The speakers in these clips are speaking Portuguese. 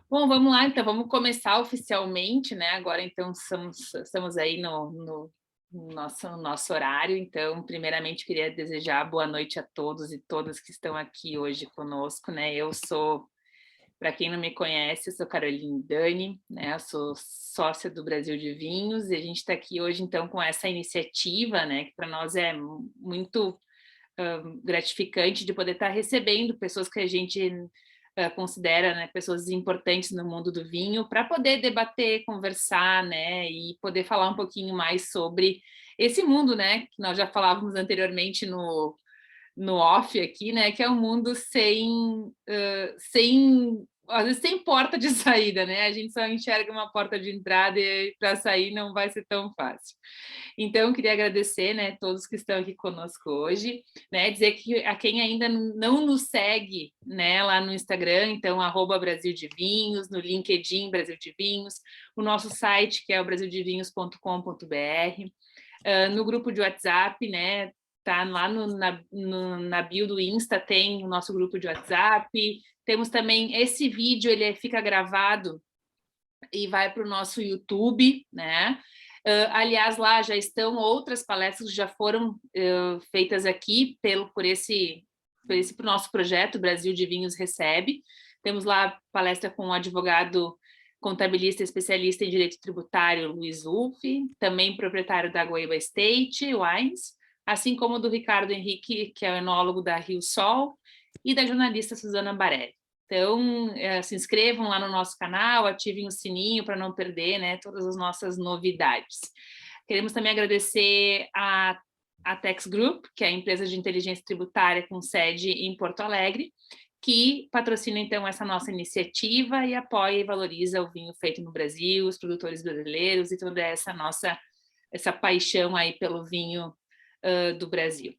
Bom, vamos lá, então, vamos começar oficialmente, né? Agora, então, estamos aí no nosso horário. Então, primeiramente, queria desejar boa noite a todos e todas que estão aqui hoje conosco, né? Eu sou, para quem não me conhece, eu sou Caroline Dani, né? Eu sou sócia do Brasil de Vinhos e a gente está aqui hoje, então, com essa iniciativa, né? Que para nós é muito gratificante de poder estar recebendo pessoas que a gente considera, né, pessoas importantes no mundo do vinho, para poder debater, conversar, né, e poder falar um pouquinho mais sobre esse mundo, né, que nós já falávamos anteriormente no off aqui, né, que é um mundo sem às vezes sem porta de saída, né? A gente só enxerga uma porta de entrada e para sair não vai ser tão fácil. Então, eu queria agradecer, né, todos que estão aqui conosco hoje, né, dizer que a quem ainda não nos segue, né, lá no Instagram, então, @Brasil de Vinhos, no LinkedIn Brasil de Vinhos, o nosso site, que é o brasildevinhos.com.br, no grupo de WhatsApp, né, tá lá na bio do Insta, tem o nosso grupo de WhatsApp, temos também esse vídeo, ele fica gravado e vai para o nosso YouTube, né? Aliás, lá já estão outras palestras que já foram feitas aqui por esse nosso projeto, Brasil de Vinhos Recebe. Temos lá palestra com o advogado contabilista especialista em direito tributário, Luiz Ulfi, também proprietário da Guaíba Estate Wines, assim como do Ricardo Henrique, que é o enólogo da Rio Sol, e da jornalista Suzana Barelli. Então, se inscrevam lá no nosso canal, ativem o sininho para não perder, né, todas as nossas novidades. Queremos também agradecer a Tax Group, que é a empresa de inteligência tributária com sede em Porto Alegre, que patrocina, então, essa nossa iniciativa e apoia e valoriza o vinho feito no Brasil, os produtores brasileiros e toda essa paixão aí pelo vinho do Brasil.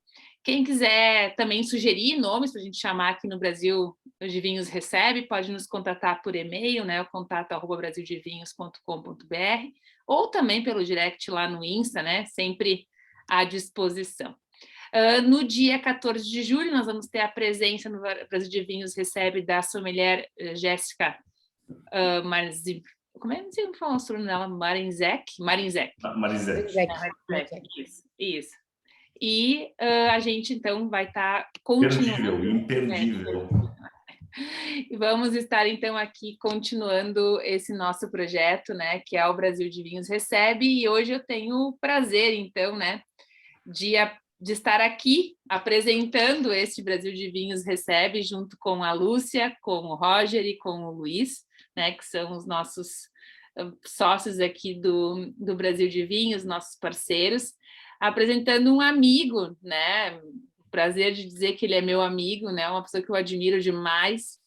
Quem quiser também sugerir nomes para a gente chamar aqui no Brasil de Vinhos Recebe, pode nos contatar por e-mail, né, o contato@brasildevinhos.com.br, ou também pelo direct lá no Insta, né, sempre à disposição. No dia 14 de julho, nós vamos ter a presença no Brasil de Vinhos Recebe da sommelier Jéssica Marzim. Como é que fala o nome dela? Marinzec? Marinzec. Isso. E a gente, então, vai estar continuando... Imperdível. E vamos estar, então, aqui continuando esse nosso projeto, né, que é o Brasil de Vinhos Recebe, e hoje eu tenho o prazer, então, né, de estar aqui apresentando este Brasil de Vinhos Recebe, junto com a Lúcia, com o Roger e com o Luiz, né, que são os nossos sócios aqui do Brasil de Vinhos, nossos parceiros, apresentando um amigo, né? Prazer de dizer que ele é meu amigo, né? Uma pessoa que eu admiro demais,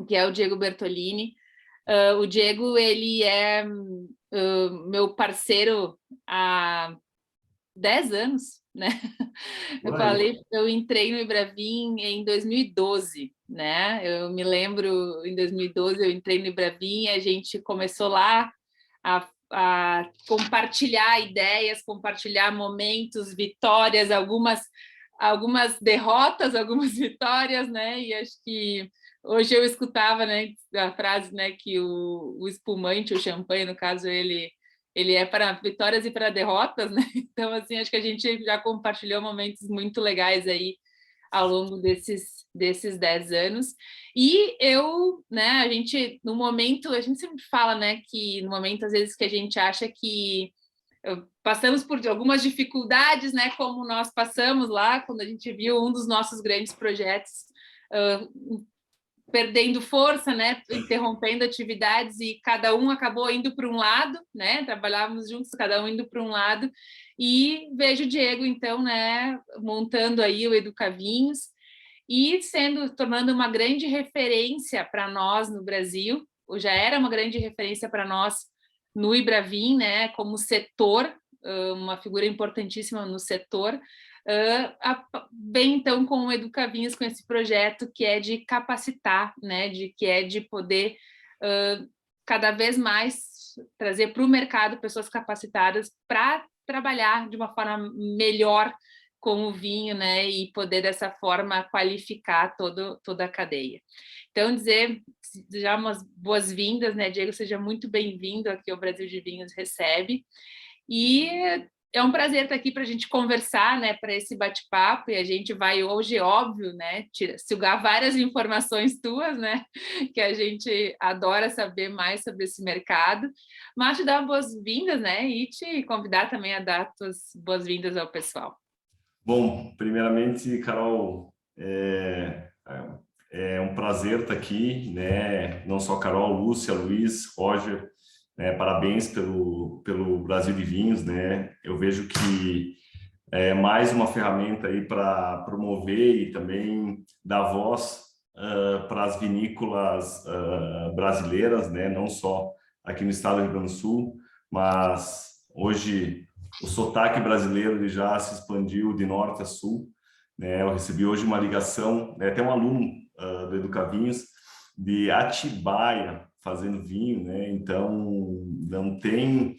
que é o Diego Bertolini. O Diego, ele é meu parceiro há 10 anos, né? Eu entrei no Ibravin em 2012, né? Eu me lembro, em 2012 eu entrei no Ibravin, a gente começou lá a compartilhar ideias, compartilhar momentos, vitórias, algumas derrotas, algumas vitórias, né? E acho que hoje eu escutava, né, a frase, né, que o espumante, o champanhe, no caso, ele é para vitórias e para derrotas, né? Então, assim, acho que a gente já compartilhou momentos muito legais aí ao longo desses 10 anos. E eu, né, a gente sempre fala, né, que no momento, às vezes, que a gente acha que passamos por algumas dificuldades, né, como nós passamos lá, quando a gente viu um dos nossos grandes projetos perdendo força, né, interrompendo atividades, e cada um acabou indo para um lado, né, trabalhávamos juntos, cada um indo para um lado, e vejo o Diego, então, né, montando aí o Educavinhos, e tornando uma grande referência para nós no Brasil, ou já era uma grande referência para nós no Ibravin, né, como setor, uma figura importantíssima no setor, vem então com o Educavinhos, com esse projeto que é de capacitar, né, que é de poder cada vez mais trazer para o mercado pessoas capacitadas para trabalhar de uma forma melhor com o vinho, né, e poder dessa forma qualificar toda a cadeia. Então, dizer já umas boas-vindas, né, Diego, seja muito bem-vindo aqui ao Brasil de Vinhos Recebe, e é um prazer estar aqui para a gente conversar, né, para esse bate-papo, e a gente vai hoje, óbvio, né, sugar várias informações tuas, né, que a gente adora saber mais sobre esse mercado, mas te dar boas-vindas, né, e te convidar também a dar tuas boas-vindas ao pessoal. Bom, primeiramente, Carol, é um prazer estar aqui, né? Não só Carol, Lúcia, Luiz, Roger, né? Parabéns pelo Brasil de Vinhos, né? Eu vejo que é mais uma ferramenta aí para promover e também dar voz para as vinícolas brasileiras, né? Não só aqui no estado do Rio Grande do Sul, mas hoje o sotaque brasileiro ele já se expandiu de norte a sul, né? Eu recebi hoje uma ligação, né? Até um aluno do Educavinhos de Atibaia fazendo vinho, né? Então não tem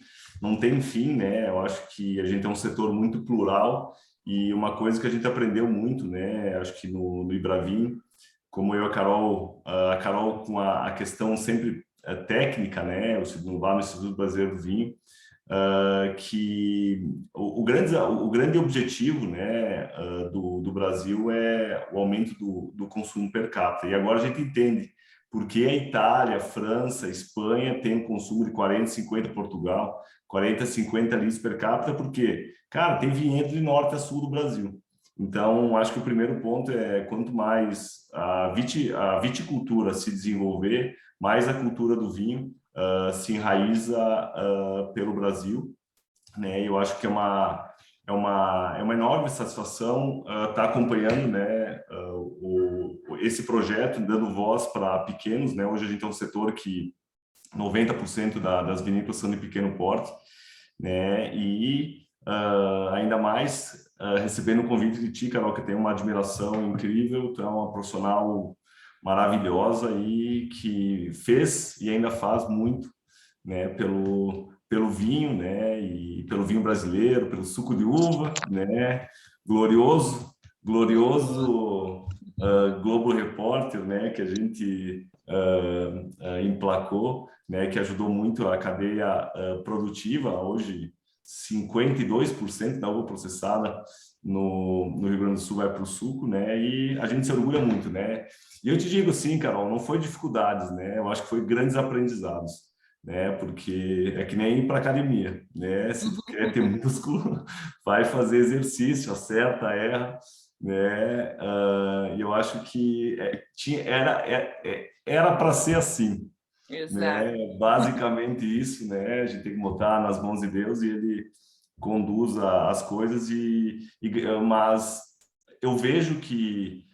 fim, né? Eu acho que a gente é um setor muito plural e uma coisa que a gente aprendeu muito, né? Acho que no Ibravinho, como eu e a Carol com a questão sempre técnica, né? Lá no Instituto Brasileiro do Vinho, que o grande objetivo, né, do Brasil é o aumento do consumo per capita. E agora a gente entende por que a Itália, a França, a Espanha tem um consumo de 40, 50, Portugal, 40, 50 litros per capita, porque, cara, tem vinhedo de norte a sul do Brasil. Então, acho que o primeiro ponto é quanto mais a viticultura se desenvolver, mais a cultura do vinho se enraiza pelo Brasil, né? Eu acho que é uma enorme satisfação estar acompanhando, né, esse projeto, dando voz para pequenos, né? Hoje a gente é um setor que 90% das vinícolas são de pequeno porte, né? E ainda mais recebendo o convite de ti, Carol, que tem uma admiração incrível, tu é uma profissional maravilhosa e que fez e ainda faz muito, né, pelo vinho, né, e pelo vinho brasileiro, pelo suco de uva, né, glorioso Globo Repórter, né, que a gente emplacou, né, que ajudou muito a cadeia produtiva. Hoje 52% da uva processada no Rio Grande do Sul vai para o suco, né? E a gente se orgulha muito, né? E eu te digo assim, Carol, não foi dificuldades, né? Eu acho que foi grandes aprendizados, né? Porque é que nem ir para academia, né? Se tu quer ter músculo, vai fazer exercício, acerta, erra, né? E eu acho que era para ser assim, Exato. né? Basicamente isso, né? A gente tem que botar nas mãos de Deus e Ele conduz as coisas mas eu vejo que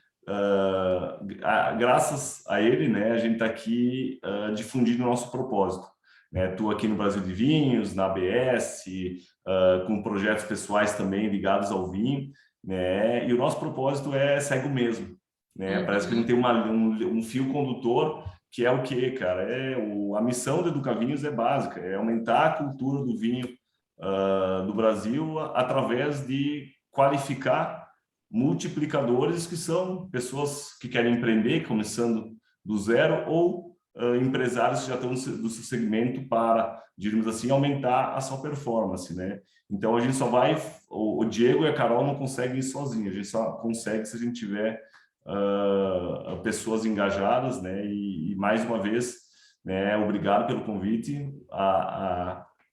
graças a Ele, né? A gente está aqui difundindo o nosso propósito, né? Tu aqui no Brasil de Vinhos, na ABS, com projetos pessoais também ligados ao vinho, né? E o nosso propósito segue o mesmo, né? Parece que não tem um fio condutor, que é o quê, cara? A missão do Educavinhos é básica, é aumentar a cultura do vinho do Brasil através de qualificar multiplicadores, que são pessoas que querem empreender, começando do zero, ou empresários que já estão do seu segmento para, digamos assim, aumentar a sua performance, né? Então, a gente só vai... O Diego e a Carol não conseguem ir sozinhos, a gente só consegue se a gente tiver pessoas engajadas, né? E mais uma vez, né, obrigado pelo convite.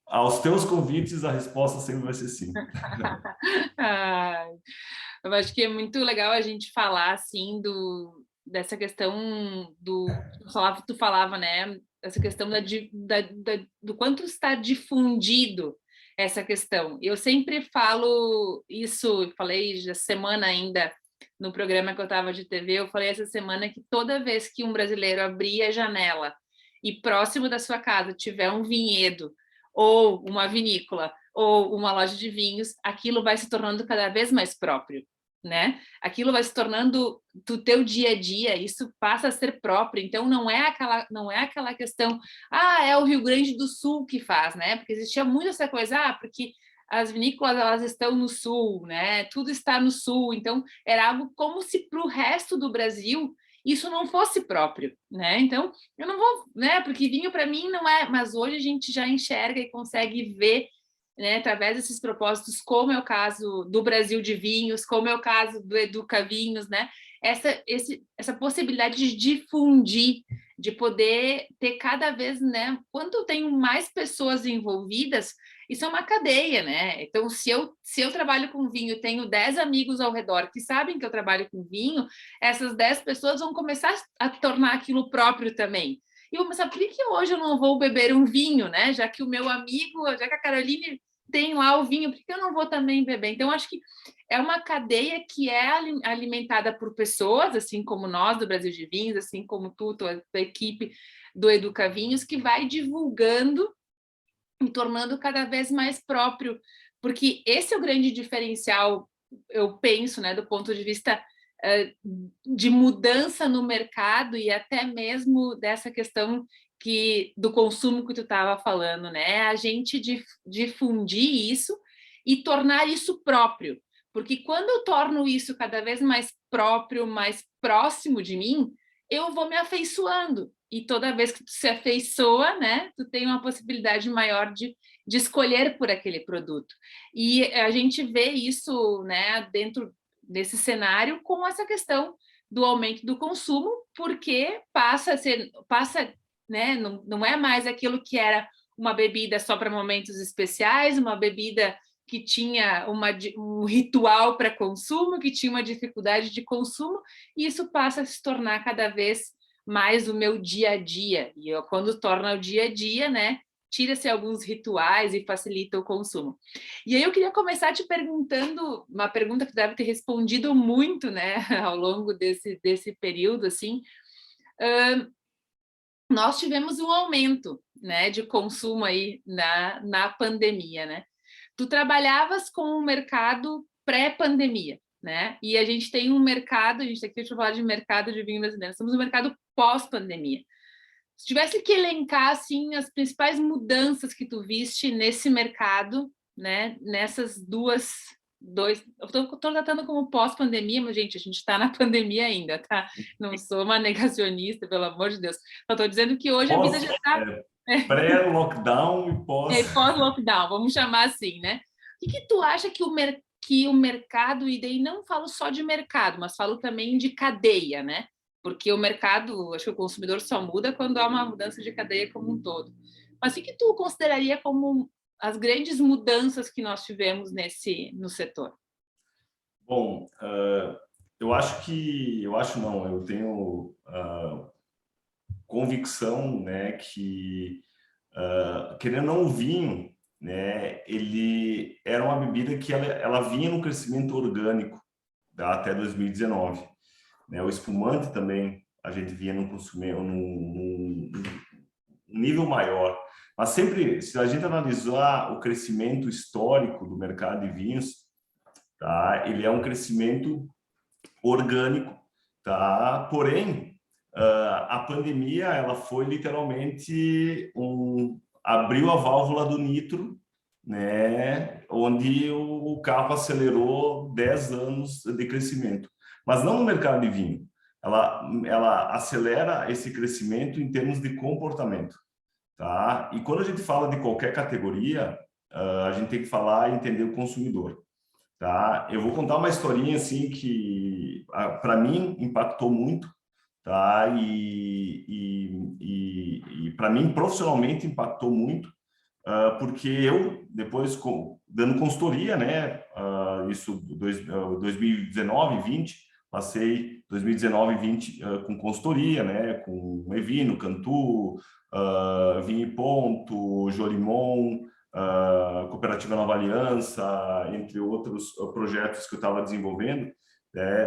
Aos teus convites, a resposta sempre vai ser sim. Eu acho que é muito legal a gente falar assim dessa questão tu falava, né? Essa questão do quanto está difundido essa questão. Eu sempre falo isso, falei essa semana ainda no programa que eu estava de TV, eu falei essa semana que toda vez que um brasileiro abrir a janela e próximo da sua casa tiver um vinhedo ou uma vinícola ou uma loja de vinhos, aquilo vai se tornando cada vez mais próprio, né? Aquilo vai se tornando do teu dia a dia, isso passa a ser próprio. Então não é aquela questão, é o Rio Grande do Sul que faz, né? Porque existia muito essa coisa, porque as vinícolas elas estão no sul, né? Tudo está no sul, então era algo como se para o resto do Brasil isso não fosse próprio, né? Então eu não vou, né? Porque vinho para mim não é, mas hoje a gente já enxerga e consegue ver, né, através desses propósitos, como é o caso do Brasil de Vinhos, como é o caso do Educa Vinhos, né? Essa possibilidade de difundir, de poder ter cada vez, né? Quando eu tenho mais pessoas envolvidas, isso é uma cadeia, né? Então, se eu trabalho com vinho, tenho 10 amigos ao redor que sabem que eu trabalho com vinho, essas 10 pessoas vão começar a tornar aquilo próprio também. E eu vou pensar, por que hoje eu não vou beber um vinho, né? Já que o meu amigo, já que a Caroline tem lá o vinho, por que eu não vou também beber? Então, acho que é uma cadeia que é alimentada por pessoas, assim como nós do Brasil de Vinhos, assim como tu, tua equipe do Educa Vinhos, que vai divulgando e tornando cada vez mais próprio, porque esse é o grande diferencial, eu penso, né, do ponto de vista de mudança no mercado e até mesmo dessa questão do consumo que tu estava falando, né? A gente difundir isso e tornar isso próprio. Porque quando eu torno isso cada vez mais próprio, mais próximo de mim, eu vou me afeiçoando. E toda vez que tu se afeiçoa, né, tu tem uma possibilidade maior de escolher por aquele produto. E a gente vê isso, né, dentro desse cenário com essa questão do aumento do consumo, porque né, não é mais aquilo que era uma bebida só para momentos especiais, uma bebida que tinha um ritual para consumo, que tinha uma dificuldade de consumo, e isso passa a se tornar cada vez mais o meu dia a dia. E quando torna o dia a dia, né, tira-se alguns rituais e facilita o consumo. E aí eu queria começar te perguntando, uma pergunta que deve ter respondido muito, né, ao longo desse período, assim, nós tivemos um aumento, né, de consumo aí na pandemia, né? Tu trabalhavas com o mercado pré-pandemia, né? E a gente tem um mercado, a gente está aqui para falar de mercado de vinho brasileiro, estamos no mercado pós-pandemia. Se tivesse que elencar, assim, as principais mudanças que tu viste nesse mercado, né? Nessas eu estou tratando como pós-pandemia, mas, gente, a gente está na pandemia ainda, tá? Não sou uma negacionista, pelo amor de Deus. Eu estou dizendo que hoje a vida já está... Pré-lockdown e pós... pós-lockdown, vamos chamar assim, né? O que tu acha que o mercado, e daí não falo só de mercado, mas falo também de cadeia, né? Porque o mercado, acho que o consumidor só muda quando há uma mudança de cadeia como um todo. Mas o que tu consideraria como as grandes mudanças que nós tivemos no setor? Bom, eu tenho convicção, né, que querendo ou não, o vinho, né, ele era uma bebida que ela vinha no crescimento orgânico, tá, até 2019. Né, o espumante também a gente vinha num nível maior. Mas sempre, se a gente analisar o crescimento histórico do mercado de vinhos, tá, ele é um crescimento orgânico, tá? Porém, a pandemia ela foi literalmente abriu a válvula do nitro, né? Onde o carro acelerou 10 anos de crescimento. Mas não no mercado de vinho. Ela acelera esse crescimento em termos de comportamento, tá? E quando a gente fala de qualquer categoria, a gente tem que falar e entender o consumidor, tá? Eu vou contar uma historinha assim que para mim impactou muito, tá? E para mim profissionalmente impactou muito, porque eu depois dando consultoria, né? Isso 2019, 20, passei 2019 e 20 com consultoria, né? Com Evino, Cantu, Vinho e Ponto, Jolimon, Cooperativa Nova Aliança, entre outros projetos que eu estava desenvolvendo.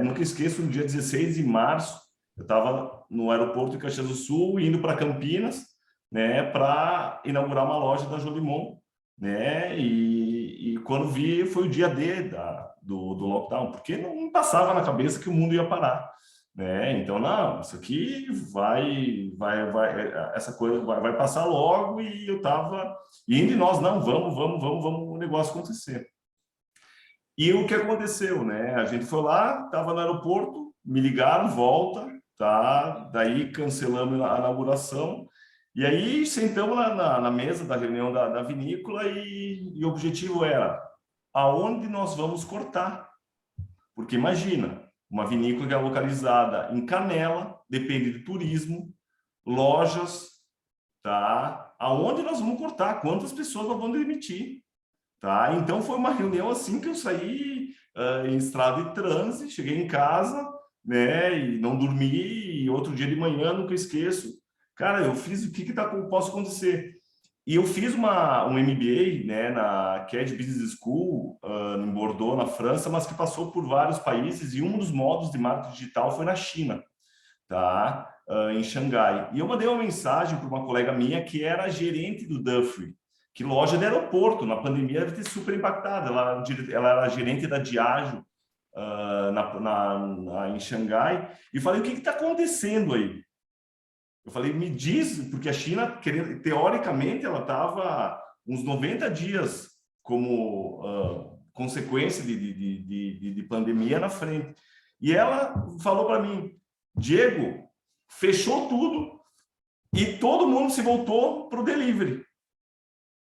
Nunca esqueço, no dia 16 de março, eu estava no aeroporto de Caxias do Sul, indo para Campinas, né, para inaugurar uma loja da Jolimon, né, e quando vi, foi o dia D do lockdown, porque não passava na cabeça que o mundo ia parar, né? Então, não, isso aqui essa coisa vai passar logo, e eu estava indo, e nós, não, vamos o negócio acontecer. E o que aconteceu, né? A gente foi lá, estava no aeroporto, me ligaram, volta, tá? Daí cancelamos a inauguração, e aí sentamos na mesa da reunião da vinícola, e o objetivo era aonde nós vamos cortar. Porque imagina, uma vinícola que é localizada em Canela, depende de turismo, lojas, tá? Aonde nós vamos cortar? Quantas pessoas nós vamos demitir? Tá? Então foi uma reunião assim que eu saí em estrada de trânsito, cheguei em casa, né, e não dormi, e outro dia de manhã nunca esqueço. Cara, eu fiz o que posso acontecer. E eu fiz um MBA, né, na CAD Business School, em Bordeaux, na França, mas que passou por vários países, e um dos modos de marketing digital foi na China, tá? Em Xangai. E eu mandei uma mensagem para uma colega minha que era gerente do Dufry, que loja de aeroporto, na pandemia deve ter super impactado. Ela era gerente da Diageo em Xangai, e falei, o que está acontecendo aí? Eu falei, me diz, porque a China, teoricamente, ela estava uns 90 dias como consequência de pandemia na frente. E ela falou para mim, Diego, fechou tudo e todo mundo se voltou para o delivery.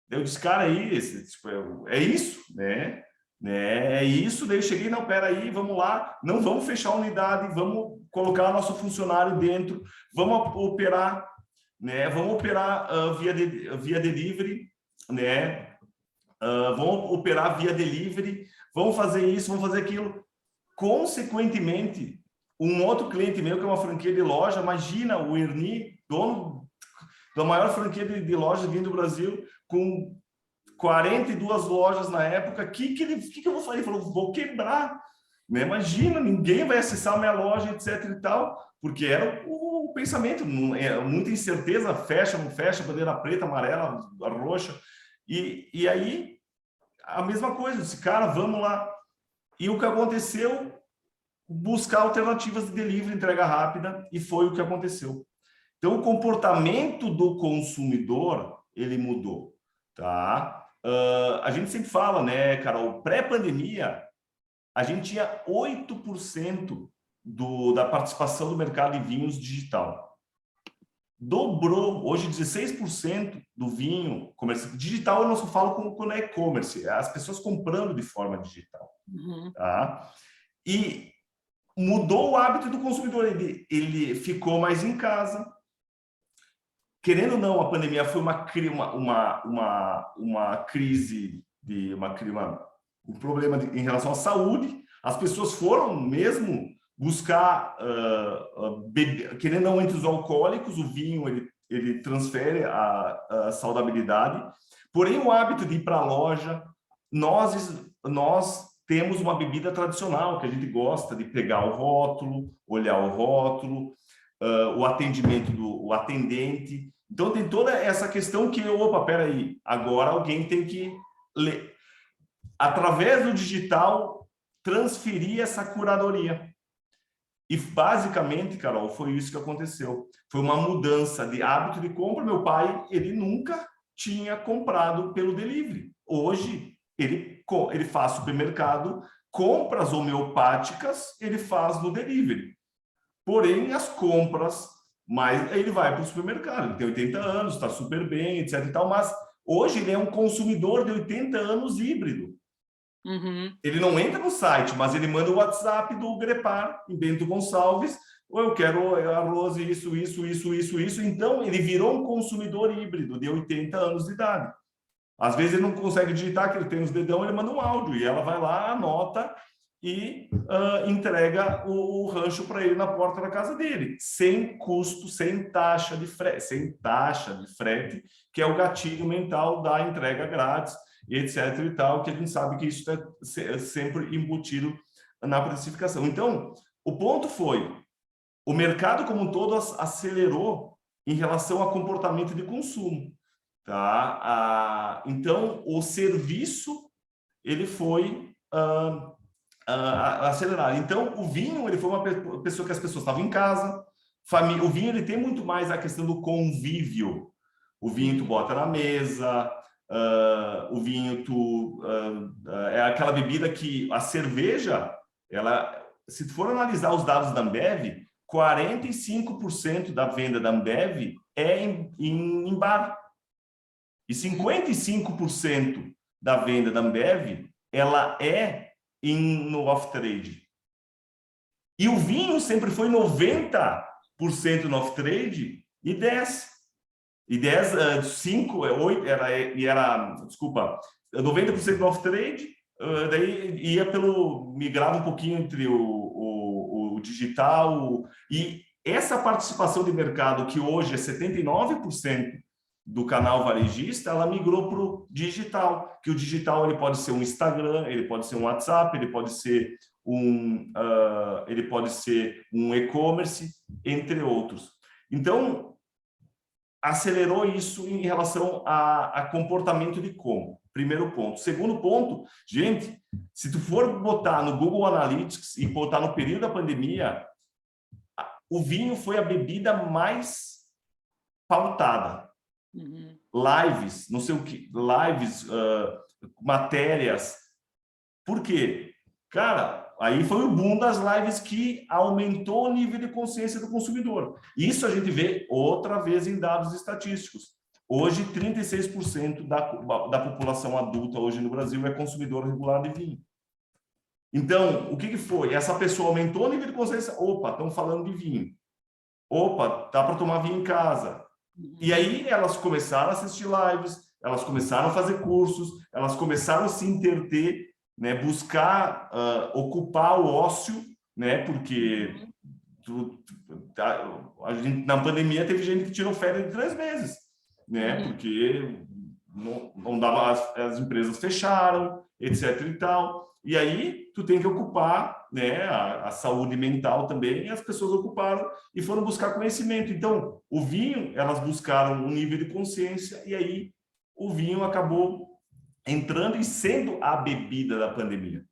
Eu disse, cara, é isso, né? É isso. Daí eu cheguei, não, peraí, vamos lá, não vamos fechar a unidade, vamos colocar nosso funcionário dentro, vamos operar, né? Vamos operar via delivery, né? Vamos operar via delivery, vamos fazer isso, vamos fazer aquilo. Consequentemente, um outro cliente meu, que é uma franquia de loja, imagina o Erni, dono da maior franquia de lojas vindo do Brasil, com 42 lojas na época, o que eu vou fazer? Ele falou, vou quebrar. Né? Imagina, ninguém vai acessar a minha loja, etc e tal, porque era o pensamento, muita incerteza, fecha, não fecha, bandeira preta, amarela, roxa. E aí, a mesma coisa, eu disse, cara, vamos lá. E o que aconteceu? Buscar alternativas de delivery, entrega rápida, e foi o que aconteceu. Então, o comportamento do consumidor, ele mudou, tá? A gente sempre fala, né, Carol, pré-pandemia, a gente tinha 8% da participação do mercado em vinhos digital. Dobrou, hoje 16% do vinho comercial. Digital eu não só falo quando é e-commerce, é as pessoas comprando de forma digital. Uhum. Tá? E mudou o hábito do consumidor, ele ficou mais em casa. Querendo ou não, a pandemia foi uma crise, um problema em relação à saúde. As pessoas foram mesmo buscar, querendo ou não, entre os alcoólicos, o vinho ele transfere a saudabilidade. Porém, o hábito de ir para a loja, nós temos uma bebida tradicional que a gente gosta de pegar o rótulo, olhar o rótulo, o atendimento do atendente. Então, tem toda essa questão que, opa, peraí, agora alguém tem que ler. Através do digital, transferir essa curadoria. E, basicamente, Carol, foi isso que aconteceu. Foi uma mudança de hábito de compra. Meu pai, ele nunca tinha comprado pelo delivery. Hoje, ele faz supermercado, compras homeopáticas, ele faz no delivery. Porém, as compras, mas ele vai para o supermercado, ele tem 80 anos, está super bem, etc e tal, mas hoje ele é um consumidor de 80 anos híbrido. Uhum. Ele não entra no site, mas ele manda o WhatsApp do Grepar, em Bento Gonçalves, ou eu quero arroz, isso. Então, ele virou um consumidor híbrido de 80 anos de idade. Às vezes ele não consegue digitar, que ele tem os dedão, ele manda um áudio, e ela vai lá, anota e entrega o rancho para ele na porta da casa dele, sem custo, sem taxa de frete, que é o gatilho mental da entrega grátis, e etc e tal, que a gente sabe que isso é sempre embutido na precificação. Então, o ponto foi, o mercado como um todo acelerou em relação ao comportamento de consumo. Tá? Então, o serviço ele foi acelerar. Então, o vinho, ele foi uma pessoa que as pessoas estavam em casa, família. O vinho, ele tem muito mais a questão do convívio. O vinho tu bota na mesa, o vinho é aquela bebida que a cerveja, ela, se tu for analisar os dados da Ambev, 45% da venda da Ambev é em bar. E 55% da venda da Ambev, ela é no off-trade. E o vinho sempre foi 90% no off-trade e 10%. E 10, 5, 8, desculpa, 90% no off-trade, daí migrava um pouquinho entre o digital, e essa participação de mercado, que hoje é 79% do canal varejista, ela migrou para o digital, que o digital ele pode ser um Instagram, ele pode ser um WhatsApp, ele pode ser um e-commerce, entre outros. Então, acelerou isso em relação a comportamento de compra. Primeiro ponto. Segundo ponto, gente, se tu for botar no Google Analytics e botar no período da pandemia, o vinho foi a bebida mais pautada. Lives, não sei o que, matérias. Por quê? Cara, aí foi o boom das lives que aumentou o nível de consciência do consumidor. Isso a gente vê outra vez em dados estatísticos. Hoje, 36% da população adulta hoje no Brasil é consumidor regular de vinho. Então, o que foi? Essa pessoa aumentou o nível de consciência. Opa, estão falando de vinho. Opa, dá para tomar vinho em casa. E aí elas começaram a assistir lives, elas começaram a fazer cursos, elas começaram a se interter, né, buscar ocupar o ócio, né, porque a gente, na pandemia teve gente que tirou férias de 3 meses, né, porque não dava, as empresas fecharam, etc e tal. E aí tu tem que ocupar, né, a saúde mental também, e as pessoas ocuparam e foram buscar conhecimento. Então, o vinho, elas buscaram um nível de consciência, e aí o vinho acabou entrando e sendo a bebida da pandemia.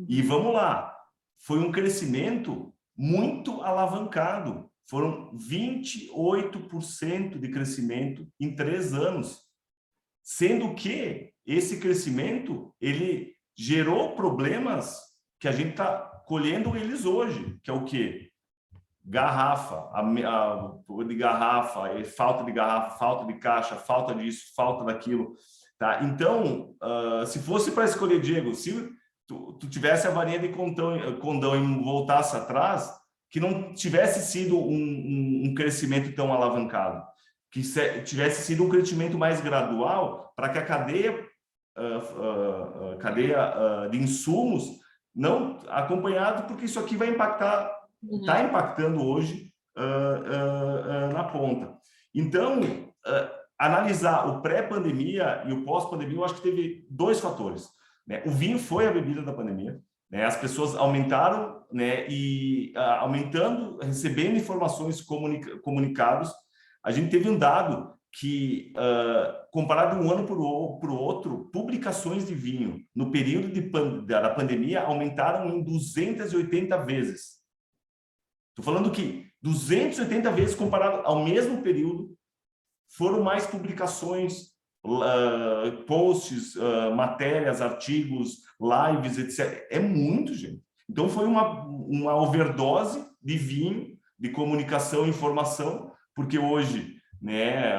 E vamos lá, foi um crescimento muito alavancado. Foram 28% de crescimento em 3 anos. Sendo que esse crescimento, ele gerou problemas que a gente está colhendo eles hoje, que é o quê? Garrafa, de garrafa, falta de garrafa, falta de caixa, falta disso, falta daquilo. Tá? Então, se fosse para escolher, Diego, se tu tivesse a varinha de condão e voltasse atrás, que não tivesse sido um crescimento tão alavancado, que tivesse sido um crescimento mais gradual, para que a cadeia de insumos não acompanhado, porque isso aqui vai impactar, está impactando hoje na ponta. Então, analisar o pré-pandemia e o pós-pandemia, eu acho que teve 2 fatores, né? O vinho foi a bebida da pandemia, né? As pessoas aumentaram, né? E aumentando, recebendo informações, comunicados. A gente teve um dado que, comparado um ano para o outro, publicações de vinho no período da pandemia aumentaram em 280 vezes. Estou falando que 280 vezes comparado ao mesmo período, foram mais publicações, posts, matérias, artigos, lives, etc. É muito, gente. Então, foi uma overdose de vinho, de comunicação e informação, porque hoje, né,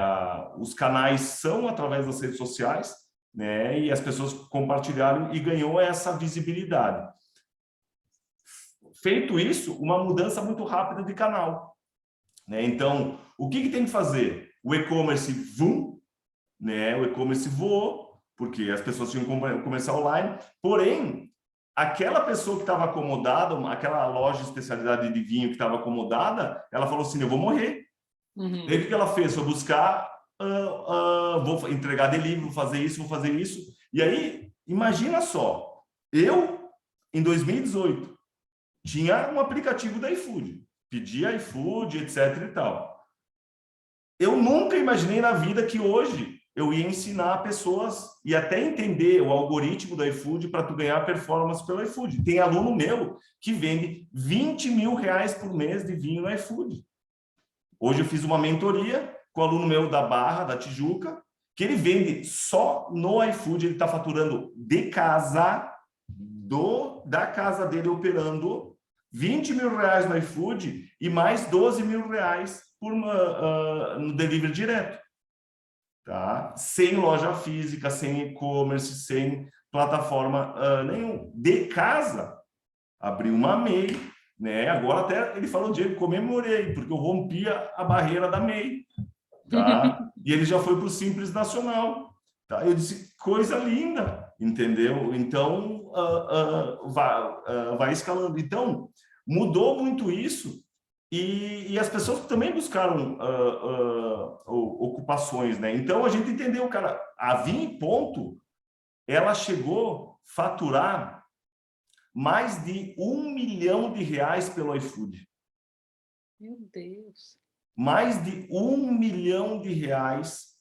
os canais são através das redes sociais, né, e as pessoas compartilharam e ganhou essa visibilidade. Feito isso, uma mudança muito rápida de canal, né? Então, o que tem que fazer? O e-commerce né? O e-commerce voou, porque as pessoas tinham que começar online, porém, aquela pessoa que estava acomodada, aquela loja de especialidade de vinho que estava acomodada, ela falou assim, eu vou morrer. Daí o que ela fez? Foi buscar, vou entregar delivery, vou fazer isso. E aí, imagina só, eu, em 2018, tinha um aplicativo da iFood, pedia iFood, etc e tal. Eu nunca imaginei na vida que hoje eu ia ensinar pessoas e até entender o algoritmo do iFood para tu ganhar performance pelo iFood. Tem aluno meu que vende 20 mil reais por mês de vinho no iFood. Hoje eu fiz uma mentoria com o aluno meu da Barra, da Tijuca, que ele vende só no iFood, ele está faturando de casa, da casa dele operando 20 mil reais no iFood e mais 12 mil reais no delivery direto. Tá? Sem loja física, sem e-commerce, sem plataforma nenhum. De casa, abriu uma MEI, né? Agora até ele falou, Diego, comemorei, porque eu rompi a barreira da MEI. Tá? E ele já foi para o Simples Nacional. Tá? Eu disse, coisa linda, entendeu? Então, vai escalando. Então, mudou muito isso. E as pessoas também buscaram ocupações, né? Então, a gente entendeu, cara, a Vinho Ponto, ela chegou a faturar mais de R$1 milhão pelo iFood. Meu Deus! Mais de R$1 milhão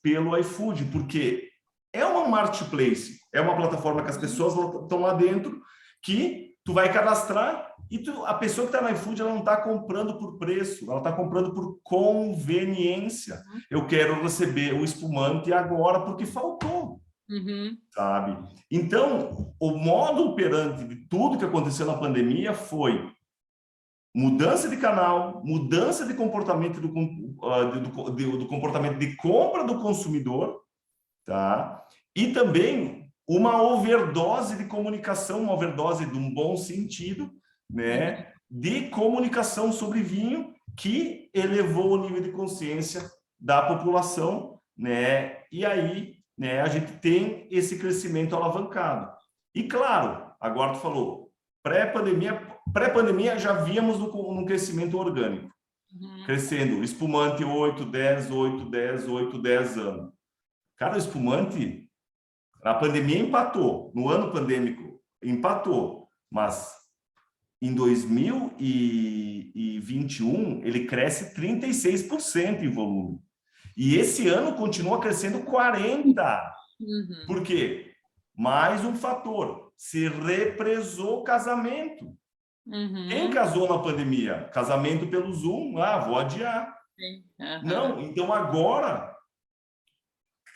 pelo iFood, porque é uma marketplace, é uma plataforma que as pessoas estão lá dentro, que tu vai cadastrar e a pessoa que está no iFood, ela não está comprando por preço, ela está comprando por conveniência. Eu quero receber o espumante agora porque faltou, sabe? Então, o modo operante de tudo que aconteceu na pandemia foi mudança de canal, mudança de comportamento do comportamento de compra do consumidor, tá? E também uma overdose de comunicação, uma overdose de um bom sentido, né? De comunicação sobre vinho que elevou o nível de consciência da população, né? E aí, né? A gente tem esse crescimento alavancado. E claro, agora tu falou, pré-pandemia já víamos num crescimento orgânico, crescendo, espumante 8, 10, 8, 10, 8, 10 anos. Cara, o espumante, a pandemia empatou, no ano pandêmico empatou, mas em 2021 ele cresce 36% em volume. E esse ano continua crescendo 40%. Por quê? Mais um fator, se represou o casamento. Quem casou na pandemia? Casamento pelo Zoom, vou adiar. Não, então agora,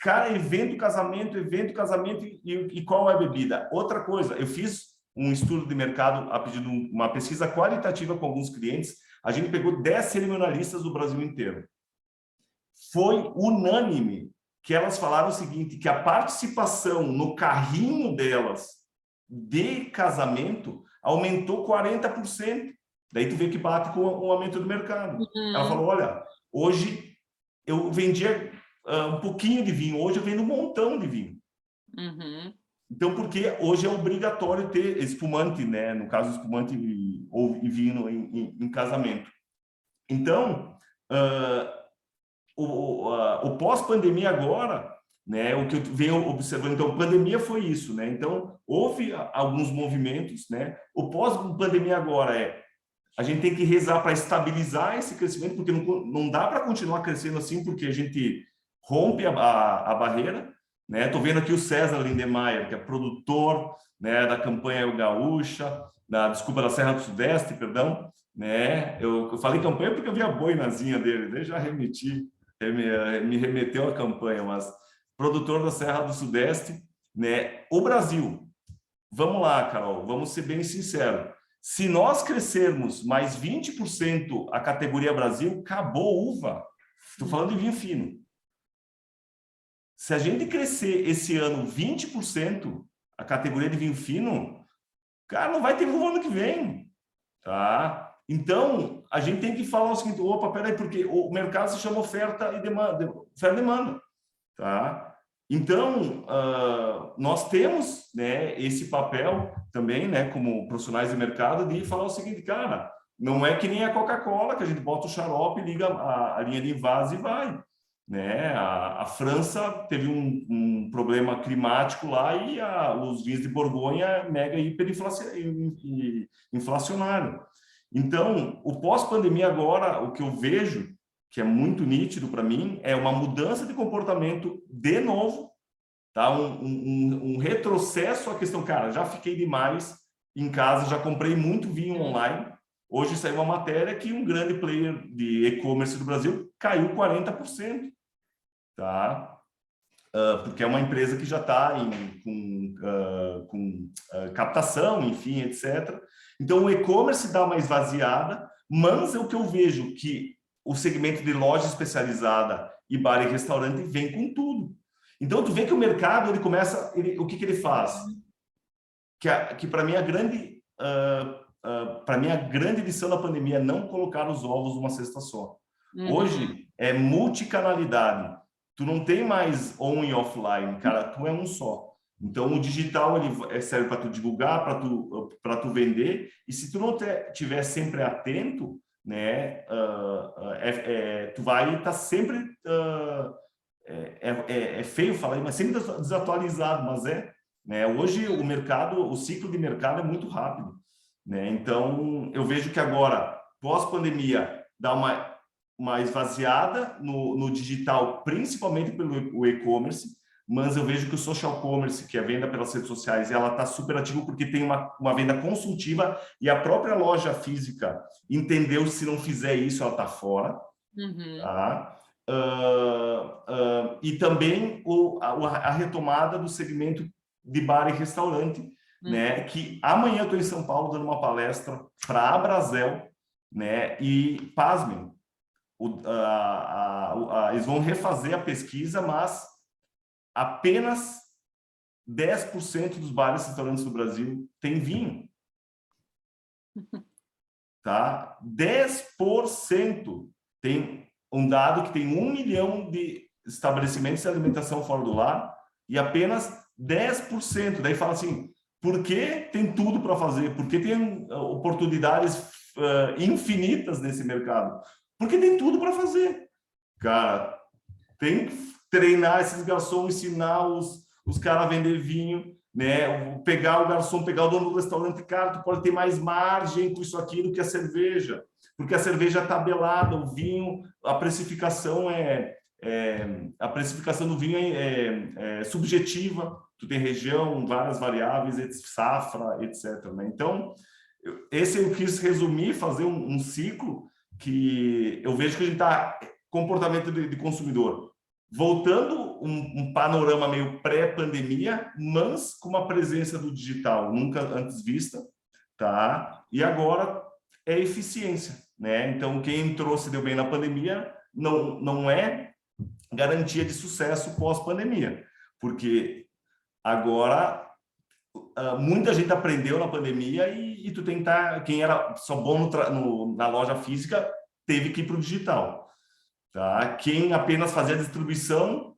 cara, evento, casamento, e qual é a bebida? Outra coisa, eu fiz um estudo de mercado a pedido de uma pesquisa qualitativa com alguns clientes, a gente pegou 10 cerimonialistas do Brasil inteiro. Foi unânime que elas falaram o seguinte, que a participação no carrinho delas de casamento aumentou 40%. Daí tu vê que bate com o aumento do mercado. Ela falou, olha, hoje eu vendia um pouquinho de vinho, hoje eu vendo um montão de vinho. Então, porque hoje é obrigatório ter espumante, né? No caso, espumante e vinho em casamento. Então, o pós-pandemia agora, né, o que eu venho observando, então, pandemia foi isso, né? Então, houve alguns movimentos, né? O pós-pandemia agora a gente tem que rezar para estabilizar esse crescimento, porque não dá para continuar crescendo assim, porque a gente rompe a barreira, né? Estou vendo aqui o César Lindemeyer, que é produtor, né, da campanha Gaúcha, da Serra do Sudeste, perdão, né? Eu falei campanha porque eu vi a boinazinha dele, daí já me remeteu à campanha, mas produtor da Serra do Sudeste, né? O Brasil, vamos lá, Carol, vamos ser bem sinceros. Se nós crescermos mais 20% a categoria Brasil, acabou uva. Estou falando de vinho fino. Se a gente crescer esse ano 20% a categoria de vinho fino, cara, não vai ter uva ano que vem, tá? Então, a gente tem que falar o seguinte, opa, peraí, porque o mercado se chama oferta e demanda, tá? Então, nós temos, né, esse papel também, né, como profissionais de mercado, de falar o seguinte, cara, não é que nem a Coca-Cola, que a gente bota o xarope, liga a linha de invase e vai, né? A França teve um problema climático lá e os vinhos de Borgonha mega hiperinflacionário. Então, o pós-pandemia agora, o que eu vejo que é muito nítido para mim, é uma mudança de comportamento de novo, tá? Um retrocesso à questão, cara, já fiquei demais em casa, já comprei muito vinho online. Hoje saiu uma matéria que um grande player de e-commerce do Brasil caiu 40%, tá? Porque é uma empresa que já está com captação, enfim, etc. Então, o e-commerce dá uma esvaziada, mas é o que eu vejo que o segmento de loja especializada e bar e restaurante vem com tudo. Então, tu vê que o mercado, ele começa... o que ele faz? Que para mim, para mim, a grande lição da pandemia é não colocar os ovos numa cesta só. Hoje, é multicanalidade. Tu não tem mais on e offline, cara, tu é um só. Então, o digital ele serve para tu divulgar, para tu vender, e se tu não tiver sempre atento, né, tu vai estar sempre... é feio falar, mas sempre desatualizado, mas né? Hoje, o mercado, o ciclo de mercado é muito rápido, né? Então, eu vejo que agora, pós-pandemia, dá uma esvaziada no digital, principalmente pelo e-commerce, mas eu vejo que o social commerce, que é a venda pelas redes sociais, ela está super ativa porque tem uma venda consultiva e a própria loja física entendeu que se não fizer isso, ela está fora. Tá? E também a retomada do segmento de bar e restaurante, né? Que amanhã eu estou em São Paulo dando uma palestra para a Abrazel, né? E pasmem, eles vão refazer a pesquisa, mas apenas 10% dos bares e restaurantes do Brasil tem vinho. Tá? 10%. Tem um dado que tem 1 milhão de estabelecimentos de alimentação fora do lar e apenas 10%. Daí fala assim, por que tem tudo para fazer? Por que tem oportunidades infinitas nesse mercado? Porque tem tudo para fazer. Cara, tem que treinar esses garçons, ensinar os caras a vender vinho, né? Pegar o garçom, pegar o dono do restaurante, cara, tu pode ter mais margem com isso aqui do que a cerveja, porque a cerveja é tabelada, o vinho, a precificação a precificação do vinho é subjetiva, tu tem região, várias variáveis, safra, etc. Né? Então, esse eu quis resumir, fazer um ciclo que eu vejo que a gente está comportamento de consumidor voltando um panorama meio pré-pandemia, mas com uma presença do digital nunca antes vista, tá? E agora é eficiência, né? Então, quem entrou se deu bem na pandemia não é garantia de sucesso pós-pandemia, porque agora muita gente aprendeu na pandemia e tu tem que estar... Quem era só bom na loja física teve que ir para o digital. Tá? Quem apenas fazia distribuição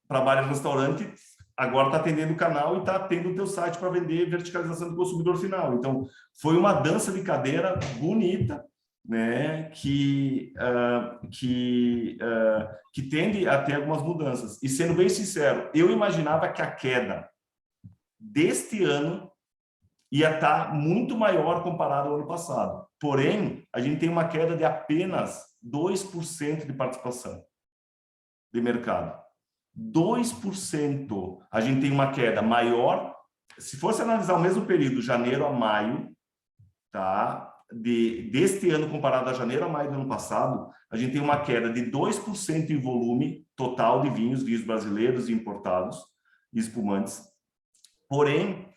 para bar e restaurante, agora está atendendo o canal e está tendo o teu site para vender verticalização do consumidor final. Então, foi uma dança de cadeira bonita, né? Que tende a ter algumas mudanças. E sendo bem sincero, eu imaginava que a queda deste ano ia estar muito maior comparado ao ano passado. Porém, a gente tem uma queda de apenas 2% de participação de mercado. 2%. A gente tem uma queda maior. Se fosse analisar o mesmo período, janeiro a maio, tá? Deste ano comparado a janeiro a maio do ano passado, a gente tem uma queda de 2% em volume total de vinhos brasileiros e importados e espumantes. Porém,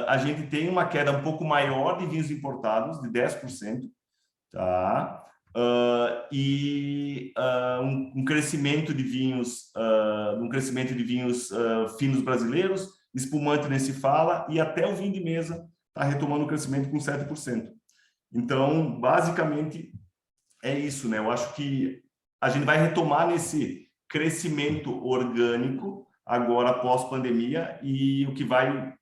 a gente tem uma queda um pouco maior de vinhos importados, de 10%, tá? Um crescimento de vinhos, finos brasileiros, espumante nem se fala, e até o vinho de mesa está retomando o crescimento com 7%. Então, basicamente, é isso, né? Eu acho que a gente vai retomar nesse crescimento orgânico agora pós-pandemia, e o que vai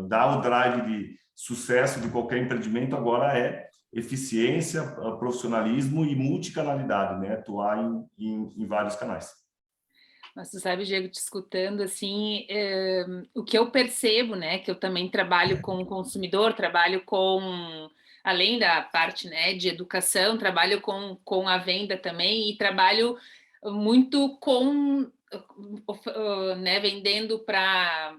dar o drive de sucesso de qualquer empreendimento agora é eficiência, profissionalismo e multicanalidade, né? Atuar em vários canais. Mas tu sabe, Diego, te escutando, assim, o que eu percebo, né, que eu também trabalho com o consumidor, trabalho com além da parte, né, de educação, trabalho com a venda também e trabalho muito com, né, vendendo para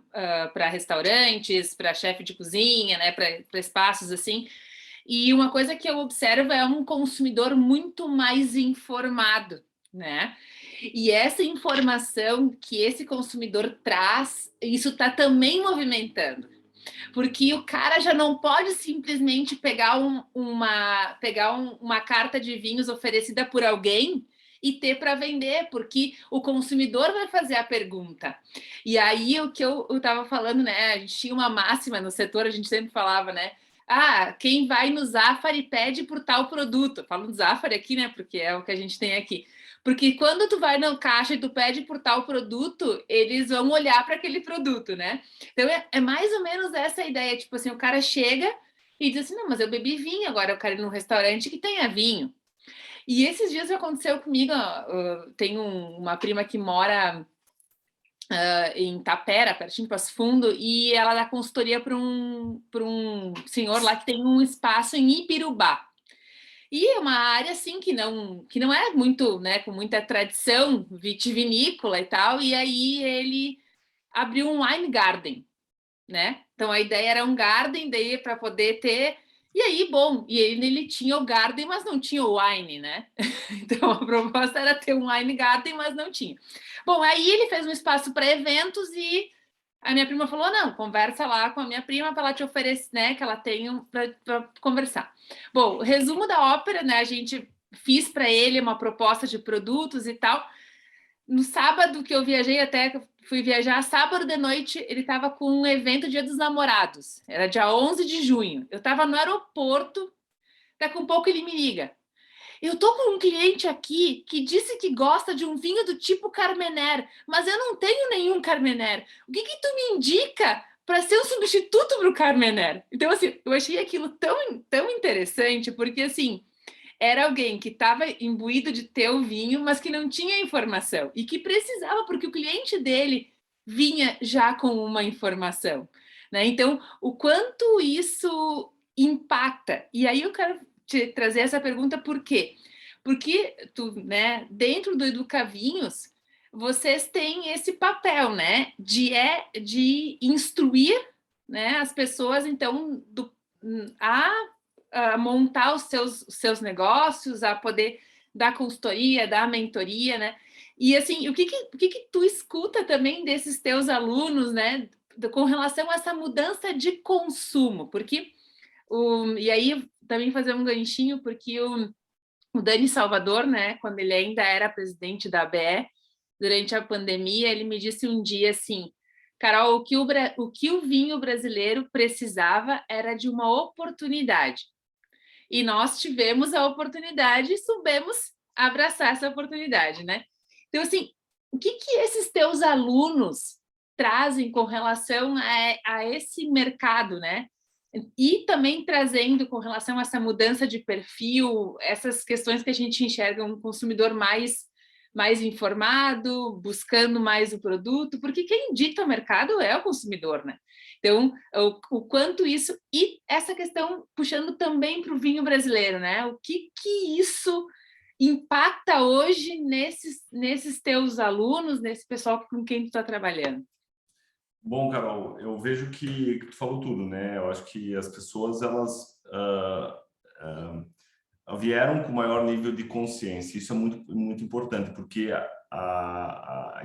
restaurantes, para chefe de cozinha, né, para espaços assim. E uma coisa que eu observo é um consumidor muito mais informado, né? E essa informação que esse consumidor traz, isso está também movimentando. Porque o cara já não pode simplesmente pegar uma carta de vinhos oferecida por alguém e ter para vender, porque o consumidor vai fazer a pergunta. E aí o que eu estava falando, né? A gente tinha uma máxima no setor, a gente sempre falava, né? Ah, quem vai no Zafari pede por tal produto. Eu falo no Zafari aqui, né? Porque é o que a gente tem aqui. Porque quando tu vai na caixa e tu pede por tal produto, eles vão olhar para aquele produto, né? Então é mais ou menos essa ideia, tipo assim, o cara chega e diz assim, não, mas eu bebi vinho, agora eu quero ir num restaurante que tenha vinho. E esses dias aconteceu comigo, tenho uma prima que mora em Tapera, pertinho de Passo Fundo, e ela dá consultoria para um senhor lá que tem um espaço em Ibirubá. E é uma área assim que não é muito, né, com muita tradição vitivinícola e tal, e aí ele abriu um wine garden, né? Então a ideia era um garden daí para poder ter. E aí, bom, e ele tinha o garden, mas não tinha o wine, né? Então a proposta era ter um wine garden, mas não tinha. Bom, aí ele fez um espaço para eventos e a minha prima falou: não, conversa lá com a minha prima para ela te oferecer, né? Que ela tem para conversar. Bom, resumo da ópera, né? A gente fiz para ele uma proposta de produtos e tal. No sábado que eu viajei, até fui viajar, sábado de noite, ele estava com um evento Dia dos Namorados. Era dia 11 de junho. Eu estava no aeroporto, daqui um pouco ele me liga. Eu tô com um cliente aqui que disse que gosta de um vinho do tipo Carmener, mas eu não tenho nenhum Carmener. O que que tu me indica para ser um substituto para o Carmener? Então, assim, eu achei aquilo tão interessante, porque, assim, era alguém que estava imbuído de ter o vinho, mas que não tinha informação e que precisava, porque o cliente dele vinha já com uma informação, né? Então, o quanto isso impacta? E aí eu quero te trazer essa pergunta por quê? Porque tu, né, dentro do Educavinhos, vocês têm esse papel, né, de instruir, né, as pessoas, então, a montar os seus negócios, a poder dar consultoria, dar mentoria, né? E assim, o que tu escuta também desses teus alunos, né, com relação a essa mudança de consumo? Porque e aí também fazer um ganchinho, porque o Dani Salvador, né, quando ele ainda era presidente da ABE, durante a pandemia, ele me disse um dia assim: Carol, o que o vinho brasileiro precisava era de uma oportunidade. E nós tivemos a oportunidade e soubemos abraçar essa oportunidade, né? Então, assim, o que esses teus alunos trazem com relação a esse mercado, né? E também trazendo com relação a essa mudança de perfil, essas questões que a gente enxerga um consumidor mais informado, buscando mais o produto, porque quem dita o mercado é o consumidor, né? Então, o quanto isso... E essa questão, puxando também para o vinho brasileiro, né? O que isso impacta hoje nesses teus alunos, nesse pessoal com quem tu está trabalhando? Bom, Carol, eu vejo que tu falou tudo, né? Eu acho que as pessoas, elas vieram com maior nível de consciência. Isso é muito, muito importante, porque a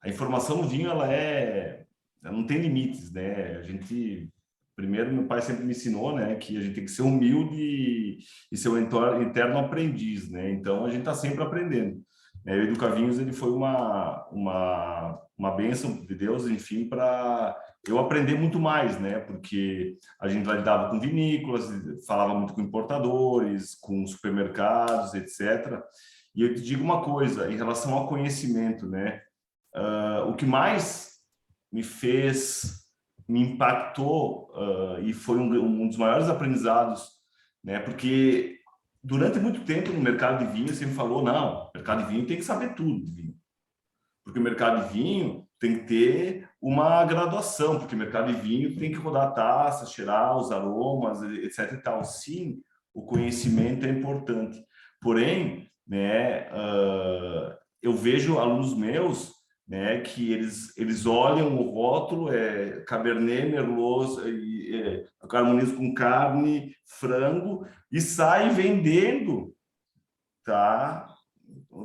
informação no vinho, ela não tem limites, né? A gente... Primeiro, meu pai sempre me ensinou, né, que a gente tem que ser humilde e ser um eterno aprendiz, né? Então, a gente está sempre aprendendo. O Educavinhos, ele foi uma bênção de Deus, enfim, para eu aprender muito mais, né? Porque a gente lidava com vinícolas, falava muito com importadores, com supermercados, etc. E eu te digo uma coisa, em relação ao conhecimento, né? O que mais me impactou e foi um dos maiores aprendizados, né? Porque durante muito tempo no mercado de vinho sempre falou, não, o mercado de vinho tem que saber tudo de vinho. Porque o mercado de vinho tem que ter uma graduação, porque mercado de vinho tem que rodar a taça, cheirar os aromas, etc. e tal. Sim, o conhecimento é importante. Porém, né, eu vejo alunos meus, né, que eles olham o rótulo, Cabernet, Merlot, harmoniza com carne, frango, e sai vendendo, tá?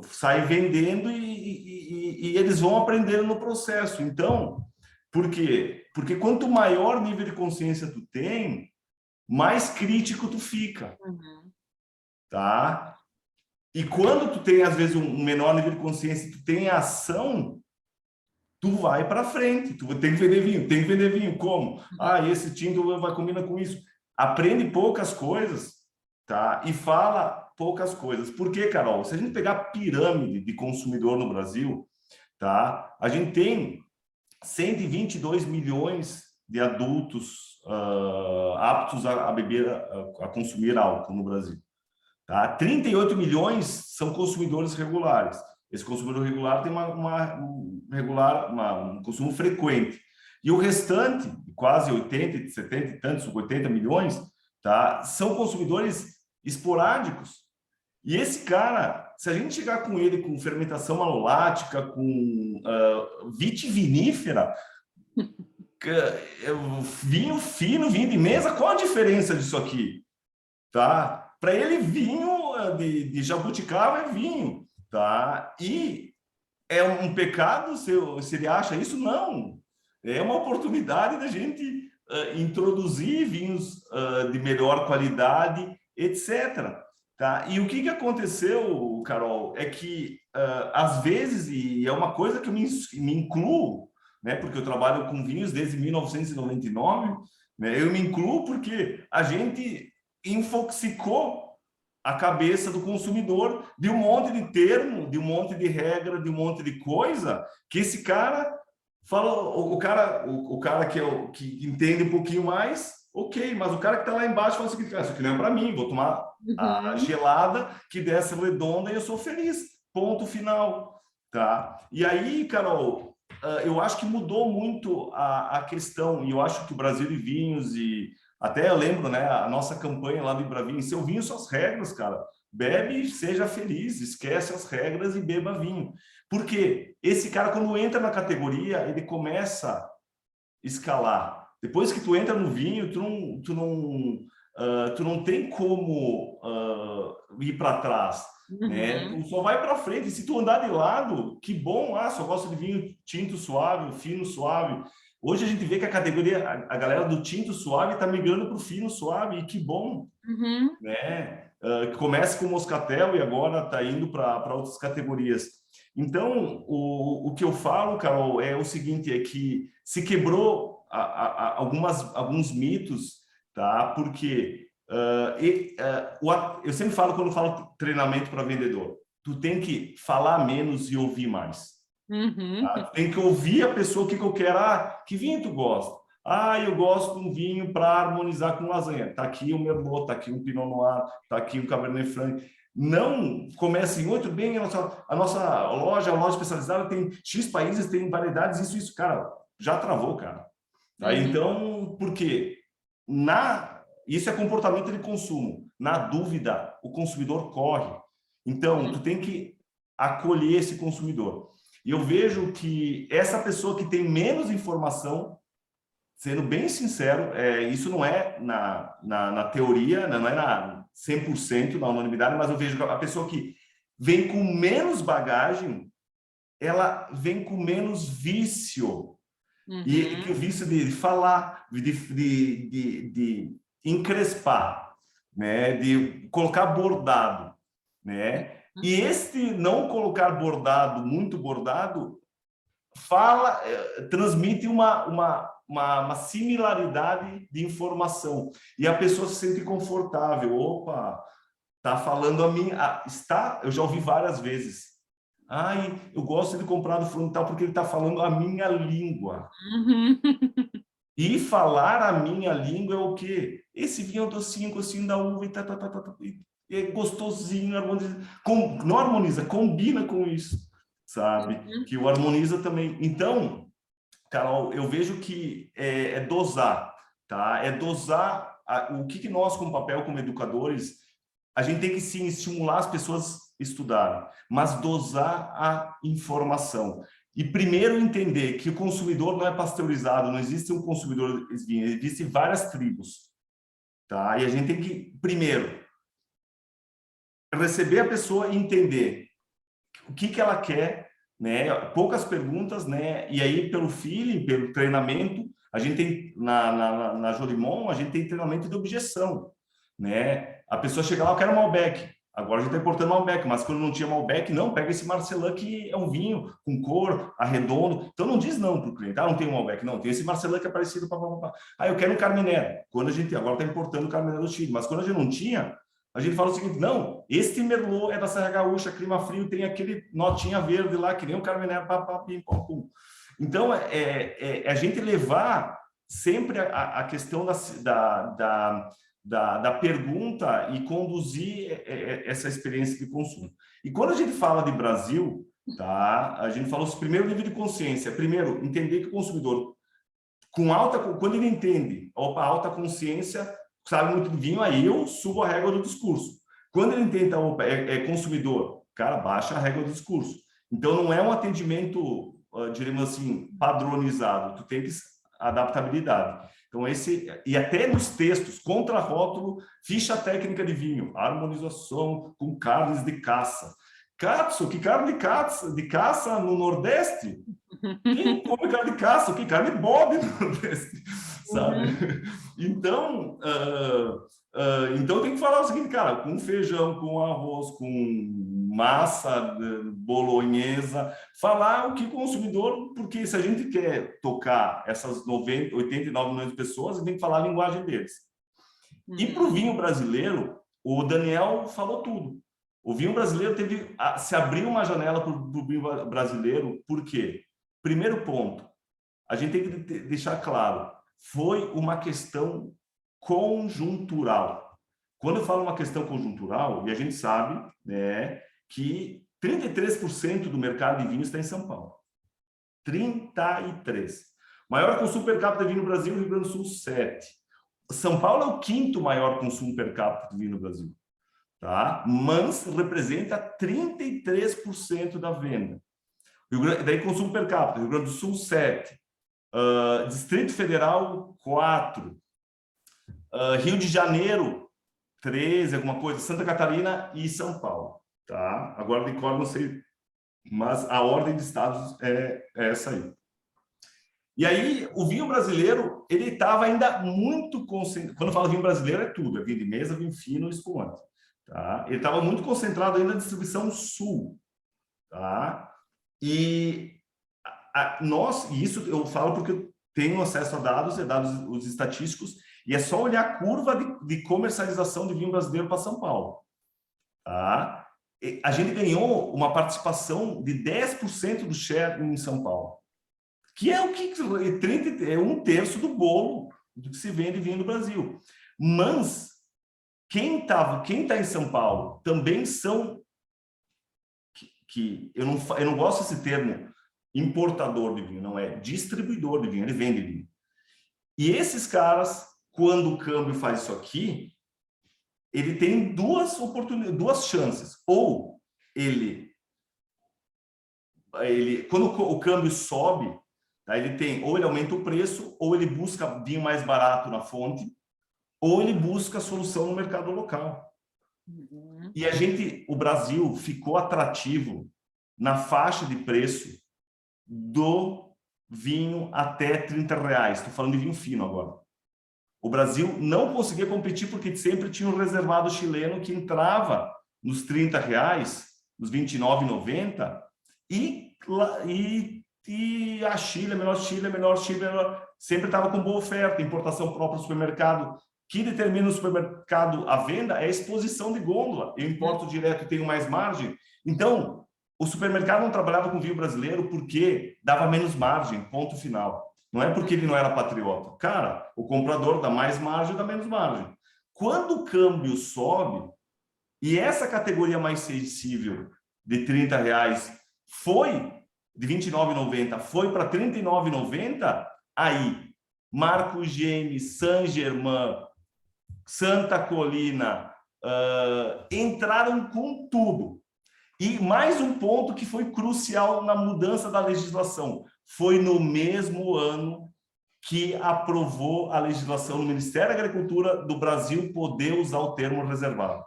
Sai vendendo e eles vão aprendendo no processo. Então, por quê? Porque quanto maior nível de consciência tu tem, mais crítico tu fica, tá? E quando tu tem, às vezes, um menor nível de consciência, tu tem ação, tu vai para frente, tu tem que vender vinho, tem que vender vinho, como? Ah, esse tinto vai combinar com isso. Aprende poucas coisas, tá? E fala poucas coisas. Por quê, Carol? Se a gente pegar a pirâmide de consumidor no Brasil, tá? A gente tem 122 milhões de adultos aptos a beber, a consumir álcool no Brasil. Tá? 38 milhões são consumidores regulares. Esse consumidor regular tem um consumo frequente. E o restante, quase 80, 70 e tantos, 80 milhões, tá? São consumidores esporádicos. E esse cara, se a gente chegar com ele com fermentação malolática, com vitivinífera, vinho fino, vinho de mesa, qual a diferença disso aqui? Tá? Para ele, vinho de jabuticaba é vinho, tá? E é um pecado se ele acha isso? Não. É uma oportunidade da gente introduzir vinhos de melhor qualidade, etc. Tá? E o que aconteceu, Carol, é que, às vezes, e é uma coisa que eu me incluo, né? Porque eu trabalho com vinhos desde 1999, né? Eu me incluo porque a gente infoxicou a cabeça do consumidor de um monte de termo, de um monte de regra, de um monte de coisa, que esse cara fala, o cara que entende um pouquinho mais, ok, mas o cara que está lá embaixo fala o seguinte: isso aqui não é para mim, vou tomar a gelada que desce redonda e eu sou feliz, ponto final, tá? E aí, Carol, eu acho que mudou muito a questão, e eu acho que o Brasil de Vinhos, e até eu lembro, né, a nossa campanha lá do Ibravinho, seu vinho, suas regras, cara. Bebe, seja feliz, esquece as regras e beba vinho. Porque esse cara, quando entra na categoria, ele começa a escalar. Depois que tu entra no vinho, tu não tem como ir para trás, né? Tu só vai para frente. E se tu andar de lado, que bom, só gosto de vinho tinto suave, fino suave. Hoje a gente vê que a categoria, a galera do tinto suave está migrando para o fino suave, e que bom, né? Começa com o moscatel e agora está indo para outras categorias. Então, o que eu falo, Carol, é o seguinte, é que se quebrou alguns mitos, tá? Porque eu sempre falo, quando falo treinamento para vendedor, tu tem que falar menos e ouvir mais. Tá? Tem que ouvir a pessoa, o que eu quero. Que vinho tu gosta? Eu gosto de um vinho para harmonizar com lasanha. Tá aqui o Merlot, tá aqui um Pinot Noir, tá aqui um Cabernet Franc. Não comece em outro bem, a nossa loja, especializada, tem X países, tem variedades, isso, cara, já travou, cara. Tá? Então, por quê? Isso é comportamento de consumo. Na dúvida, o consumidor corre. Então, tu tem que acolher esse consumidor. E eu vejo que essa pessoa que tem menos informação, sendo bem sincero, isso não é na teoria, não é 100% na unanimidade, mas eu vejo que a pessoa que vem com menos bagagem, ela vem com menos vício. E que o vício de falar, de encrespar, né? De colocar bordado, né? E este não colocar bordado, muito bordado, transmite uma similaridade de informação. E a pessoa se sente confortável. Opa, tá falando a mim. Eu já ouvi várias vezes. Eu gosto de comprar do frontal porque ele está falando a minha língua. E falar a minha língua é o quê? Esse vinho é o docinho, gocinho da uva e é gostosinho, não harmoniza, combina com isso, sabe? Que o harmoniza também. Então, Carol, eu vejo que é dosar, tá? É dosar o que nós, como papel, como educadores, a gente tem que sim estimular as pessoas a estudarem, mas dosar a informação. E primeiro entender que o consumidor não é pasteurizado, não existe um consumidor, existem várias tribos, tá? E a gente tem que, primeiro, receber a pessoa e entender o que ela quer, né? Poucas perguntas, né? E aí, pelo feeling, pelo treinamento, a gente tem, na Jolimon, a gente tem treinamento de objeção, né? A pessoa chega lá, eu quero Malbec. Agora a gente está importando Malbec, mas quando não tinha Malbec, não, pega esse Marcelin que é um vinho com cor, arredondo. Então não diz não para o cliente, não tem um Malbec, não, tem esse Marcelin que é parecido, eu quero um Carmener. Quando a gente agora está importando o Carmener do Chile, mas quando a gente não tinha, a gente fala o seguinte, não, este Merlot é da Serra Gaúcha, clima frio, tem aquele notinha verde lá, que nem o Carmener, pim, pam, pum. Então, a gente levar sempre a questão da pergunta e conduzir essa experiência de consumo. E quando a gente fala de Brasil, tá? A gente falou esse primeiro nível de consciência. Primeiro, entender que o consumidor, quando ele entende, alta consciência, sabe muito de vinho, aí eu subo a régua do discurso. Quando ele entende, consumidor, cara, baixa a régua do discurso. Então, não é um atendimento, diríamos assim, padronizado. Tu tem que adaptabilidade. Então, e até nos textos, contrarótulo, ficha técnica de vinho, harmonização com carnes de caça. Katsu, que carne de caça no Nordeste? Quem come carne de caça? Que carne de bode no Nordeste, sabe? Então, então tem que falar o seguinte, cara, com feijão, com arroz, com massa bolonhesa, falar o que o consumidor, porque se a gente quer tocar essas 89 milhões de pessoas, a gente tem que falar a linguagem deles. E para o vinho brasileiro, o Daniel falou tudo. O vinho brasileiro se abriu uma janela para o vinho brasileiro, por quê? Primeiro ponto, a gente tem que deixar claro, foi uma questão conjuntural. Quando eu falo uma questão conjuntural, e a gente sabe, né, que 33% do mercado de vinho está em São Paulo. 33%. Maior consumo per capita de vinho no Brasil, Rio Grande do Sul, 7%. São Paulo é o quinto maior consumo per capita de vinho no Brasil. Tá? Mas representa 33% da venda. Daí consumo per capita, Rio Grande do Sul, 7%. Distrito Federal, 4%. Rio de Janeiro, 13%, alguma coisa. Santa Catarina e São Paulo. Tá? Agora, de cor, não sei, mas a ordem de estados é essa aí. E aí, o vinho brasileiro, ele estava ainda muito concentrado. Quando eu falo vinho brasileiro, é tudo. É vinho de mesa, vinho fino e espumante. Tá? Ele estava muito concentrado ainda na distribuição sul. Tá? E isso eu falo porque eu tenho acesso a dados os estatísticos, e é só olhar a curva de comercialização de vinho brasileiro para São Paulo. Tá? A gente ganhou uma participação de 10% do share em São Paulo, que é o que é 1/3 do bolo do que se vende vinho no Brasil. Mas quem está em São Paulo também são eu não gosto desse termo importador de vinho, não é distribuidor de vinho, ele vende vinho. E esses caras, quando o câmbio faz isso aqui, ele tem duas chances. Ou quando o câmbio sobe, tá, ou ele aumenta o preço, ou ele busca vinho mais barato na fonte, ou ele busca solução no mercado local. E o Brasil ficou atrativo na faixa de preço do vinho até R$30. Estou falando de vinho fino agora. O Brasil não conseguia competir porque sempre tinha um reservado chileno que entrava nos R$30, nos R$29,90, e a Chile é menor, sempre estava com boa oferta, importação própria do supermercado. Que determina no supermercado a venda é a exposição de gôndola. Eu importo direto e tenho mais margem. Então, o supermercado não trabalhava com vinho brasileiro porque dava menos margem, ponto final. Não é porque ele não era patriota. Cara, o comprador dá mais margem, dá menos margem. Quando o câmbio sobe, e essa categoria mais sensível de R$30 foi de R$ 29,90 foi para R$ 39,90, aí Marco Gemes, Saint-Germain, Santa Colina entraram com tudo. E mais um ponto que foi crucial na mudança da legislação, foi no mesmo ano que aprovou a legislação no Ministério da Agricultura do Brasil poder usar o termo reservado.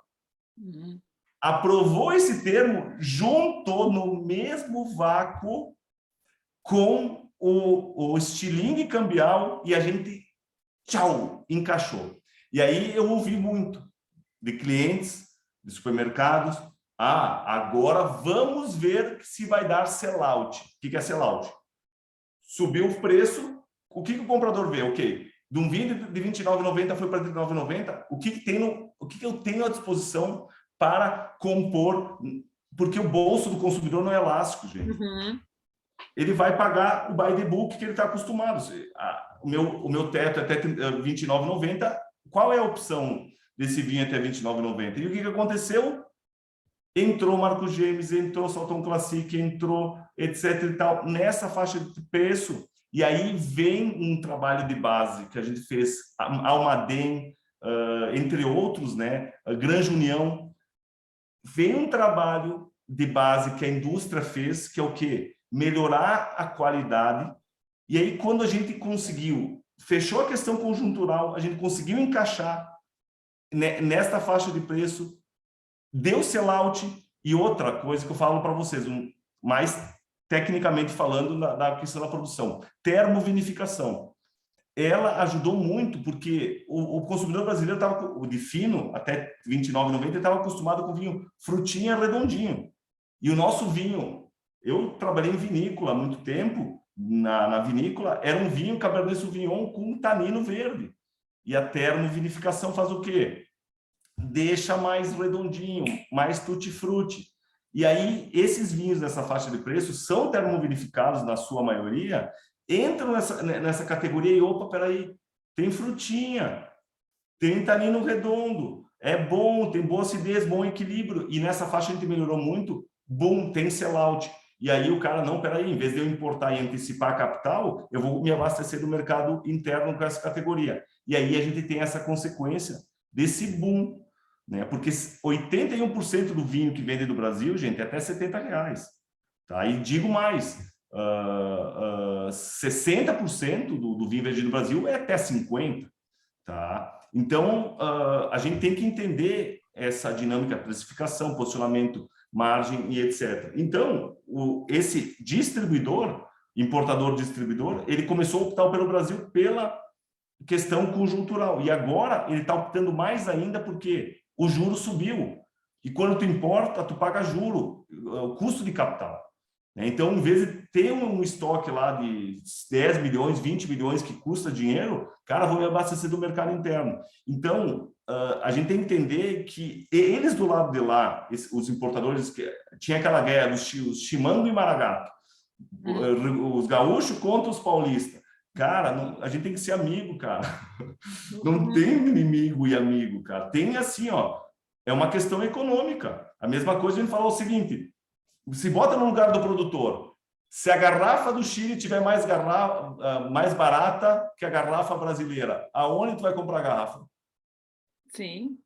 Aprovou esse termo, juntou no mesmo vácuo com o estilingue cambial e a gente, tchau, encaixou. E aí eu ouvi muito de clientes de supermercados, agora vamos ver se vai dar sellout. O que é sellout? Subiu o preço, o que o comprador vê? Ok, de um vinho de R$ 29,90 foi para R$ 39,90, o que eu tenho à disposição para compor, porque o bolso do consumidor não é elástico, gente. Ele vai pagar o by the book que ele está acostumado. O meu teto é até R$ 29,90, qual é a opção desse vinho até R$ 29,90? E o que aconteceu? Entrou Marco Gemes, entrou Salton Classic, entrou etc e tal, nessa faixa de preço. E aí vem um trabalho de base que a gente fez, Almaden, entre outros, né? A Grande União. Vem um trabalho de base que a indústria fez, que é o quê? Melhorar a qualidade. E aí, quando a gente conseguiu, fechou a questão conjuntural, a gente conseguiu encaixar nesta faixa de preço, deu sellout. E outra coisa que eu falo para vocês, mais tecnicamente falando da questão da produção, termovinificação. Ela ajudou muito, porque o consumidor brasileiro estava, o de fino, até R$ 29,90, estava acostumado com vinho frutinha redondinho. E o nosso vinho, eu trabalhei em vinícola há muito tempo, na vinícola, era um vinho Cabernet Sauvignon com tanino verde. E a termovinificação faz o quê? Deixa mais redondinho, mais tutti-frutti. E aí, esses vinhos nessa faixa de preço são termovinificados, na sua maioria, entram nessa categoria e, opa, peraí, tem frutinha, tem tanino redondo, é bom, tem boa acidez, bom equilíbrio. E nessa faixa a gente melhorou muito, bom, tem sellout. E aí o cara, não, peraí, em vez de eu importar e antecipar a capital, eu vou me abastecer do mercado interno com essa categoria. E aí a gente tem essa consequência desse boom, né? Porque 81% do vinho que vende no Brasil, gente, é até R$70. Tá? E digo mais, 60% do vinho vendido no Brasil é até 50. Tá? Então, a gente tem que entender essa dinâmica, precificação, posicionamento, margem e etc. Então, esse distribuidor, importador-distribuidor, ele começou a optar pelo Brasil pela questão conjuntural. E agora ele está optando mais ainda porque o juro subiu. E quando tu importa, tu paga juro, o custo de capital. Então, em vez de ter um estoque lá de 10 milhões, 20 milhões que custa dinheiro, cara, vou me abastecer do mercado interno. Então, a gente tem que entender que eles do lado de lá, os importadores, que tinha aquela guerra, os Chimango e Maragato, os gaúchos contra os paulistas. Cara, a gente tem que ser amigo, cara. Não tem inimigo e amigo, cara. Tem assim, ó, é uma questão econômica. A mesma coisa a gente falou o seguinte, se bota no lugar do produtor, se a garrafa do Chile tiver mais barata que a garrafa brasileira, aonde tu vai comprar a garrafa? Sim.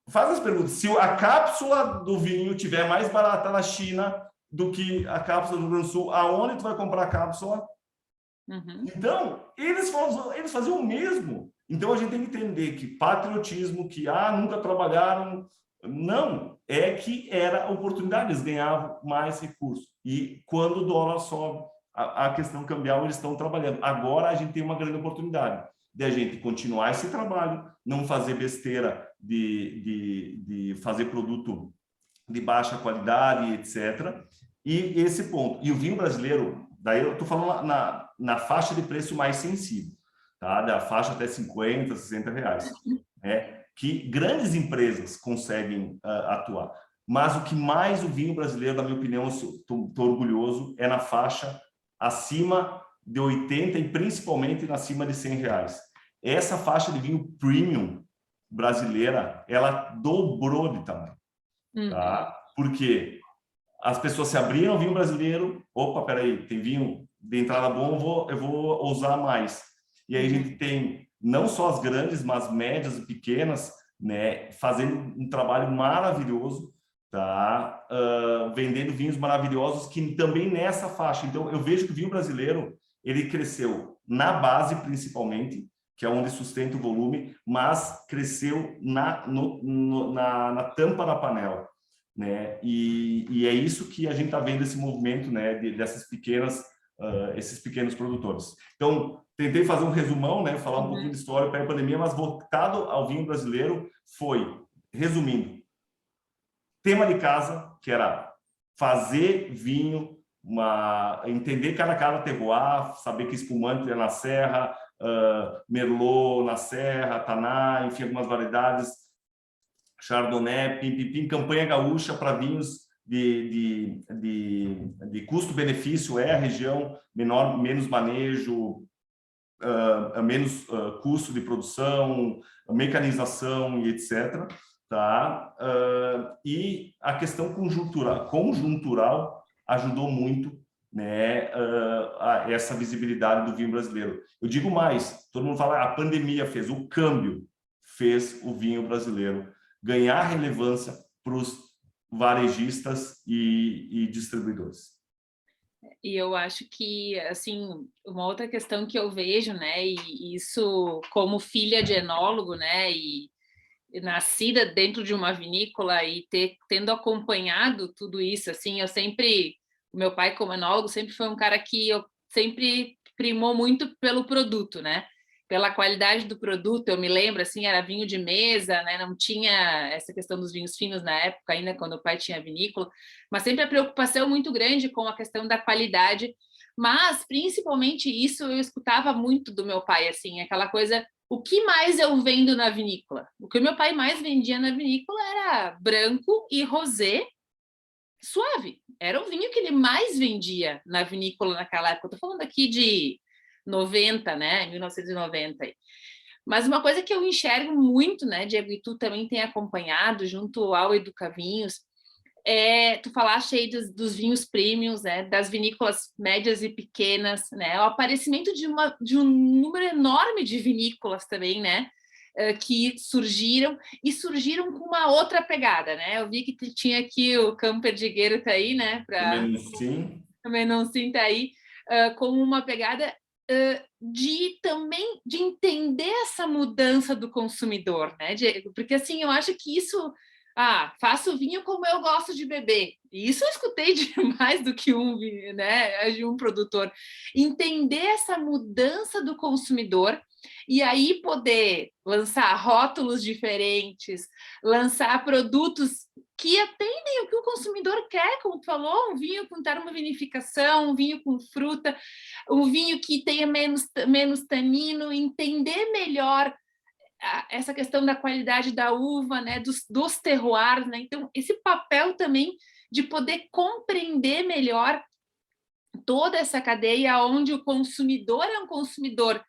Faz as perguntas. Se a cápsula do vinho tiver mais barata na China do que a cápsula do Rio Grande do Sul, aonde tu vai comprar a cápsula? Então, eles faziam o mesmo. Então, a gente tem que entender que patriotismo, que nunca trabalharam, não, é que era oportunidade, eles ganhavam mais recursos. E quando o dólar sobe, a questão cambial, eles estão trabalhando. Agora, a gente tem uma grande oportunidade de a gente continuar esse trabalho, não fazer besteira de fazer produto de baixa qualidade, etc. E esse ponto. E o vinho brasileiro, daí eu estou falando na faixa de preço mais sensível, tá? Da faixa até 50, 60 reais. Que grandes empresas conseguem atuar. Mas o que mais o vinho brasileiro, na minha opinião, estou orgulhoso, é na faixa acima de 80 e principalmente acima de 100 reais. Essa faixa de vinho premium brasileira, ela dobrou de tamanho. Tá? Porque as pessoas se abriram ao vinho brasileiro, opa, peraí, tem vinho de entrada bom, eu vou ousar mais. E aí a gente tem não só as grandes, mas médias e pequenas, né, fazendo um trabalho maravilhoso, tá? Vendendo vinhos maravilhosos que também nessa faixa. Então, eu vejo que o vinho brasileiro, ele cresceu na base, principalmente, que é onde sustenta o volume, mas cresceu na tampa da panela, né? E é isso que a gente está vendo esse movimento, né? Dessas pequenas, esses pequenos produtores. Então, tentei fazer um resumão, né? Falar um pouquinho de história para a pandemia, mas voltado ao vinho brasileiro foi, resumindo, tema de casa, que era fazer vinho, entender cada terroir, saber que espumante é na serra, Merlot na serra, Taná, enfim, algumas variedades, Chardonnay, pim, campanha gaúcha para vinhos de custo-benefício, é a região menor, menos manejo, menos custo de produção, mecanização e etc. Tá? E a questão conjuntural ajudou muito, né, a essa visibilidade do vinho brasileiro. Eu digo mais, todo mundo fala, a pandemia fez, o câmbio fez o vinho brasileiro ganhar relevância para os varejistas e distribuidores. E eu acho que, assim, uma outra questão que eu vejo, né, e isso como filha de enólogo, né, e nascida dentro de uma vinícola e tendo acompanhado tudo isso, assim, o meu pai como enólogo sempre foi um cara que eu sempre primou muito pelo produto, né? Pela qualidade do produto. Eu me lembro, assim, era vinho de mesa, né? Não tinha essa questão dos vinhos finos na época ainda, quando o pai tinha vinícola, mas sempre a preocupação muito grande com a questão da qualidade, mas principalmente isso eu escutava muito do meu pai, assim, aquela coisa, o que mais eu vendo na vinícola? O que o meu pai mais vendia na vinícola era branco e rosé suave. Era o vinho que ele mais vendia na vinícola naquela época. Estou falando aqui de 90, né? 1990. Mas uma coisa que eu enxergo muito, né, Diego, e tu também tem acompanhado junto ao Educavinhos, tu falaste aí dos vinhos premiums, né, das vinícolas médias e pequenas, né, o aparecimento de um número enorme de vinícolas também, né, que surgiram com uma outra pegada, né? Eu vi que tinha aqui o Camper Digueiro tá aí, né? Também não sinta aí, com uma pegada de entender essa mudança do consumidor, né, Diego? Porque assim, eu acho que isso, faço vinho como eu gosto de beber. E isso eu escutei de mais do que né, de um produtor. Entender essa mudança do consumidor e aí poder lançar rótulos diferentes, lançar produtos que atendem o que o consumidor quer, como tu falou, um vinho com termovinificação, um vinho com fruta, um vinho que tenha menos tanino, entender melhor essa questão da qualidade da uva, né, dos terroirs, né? Então, esse papel também de poder compreender melhor toda essa cadeia onde o consumidor é um consumidor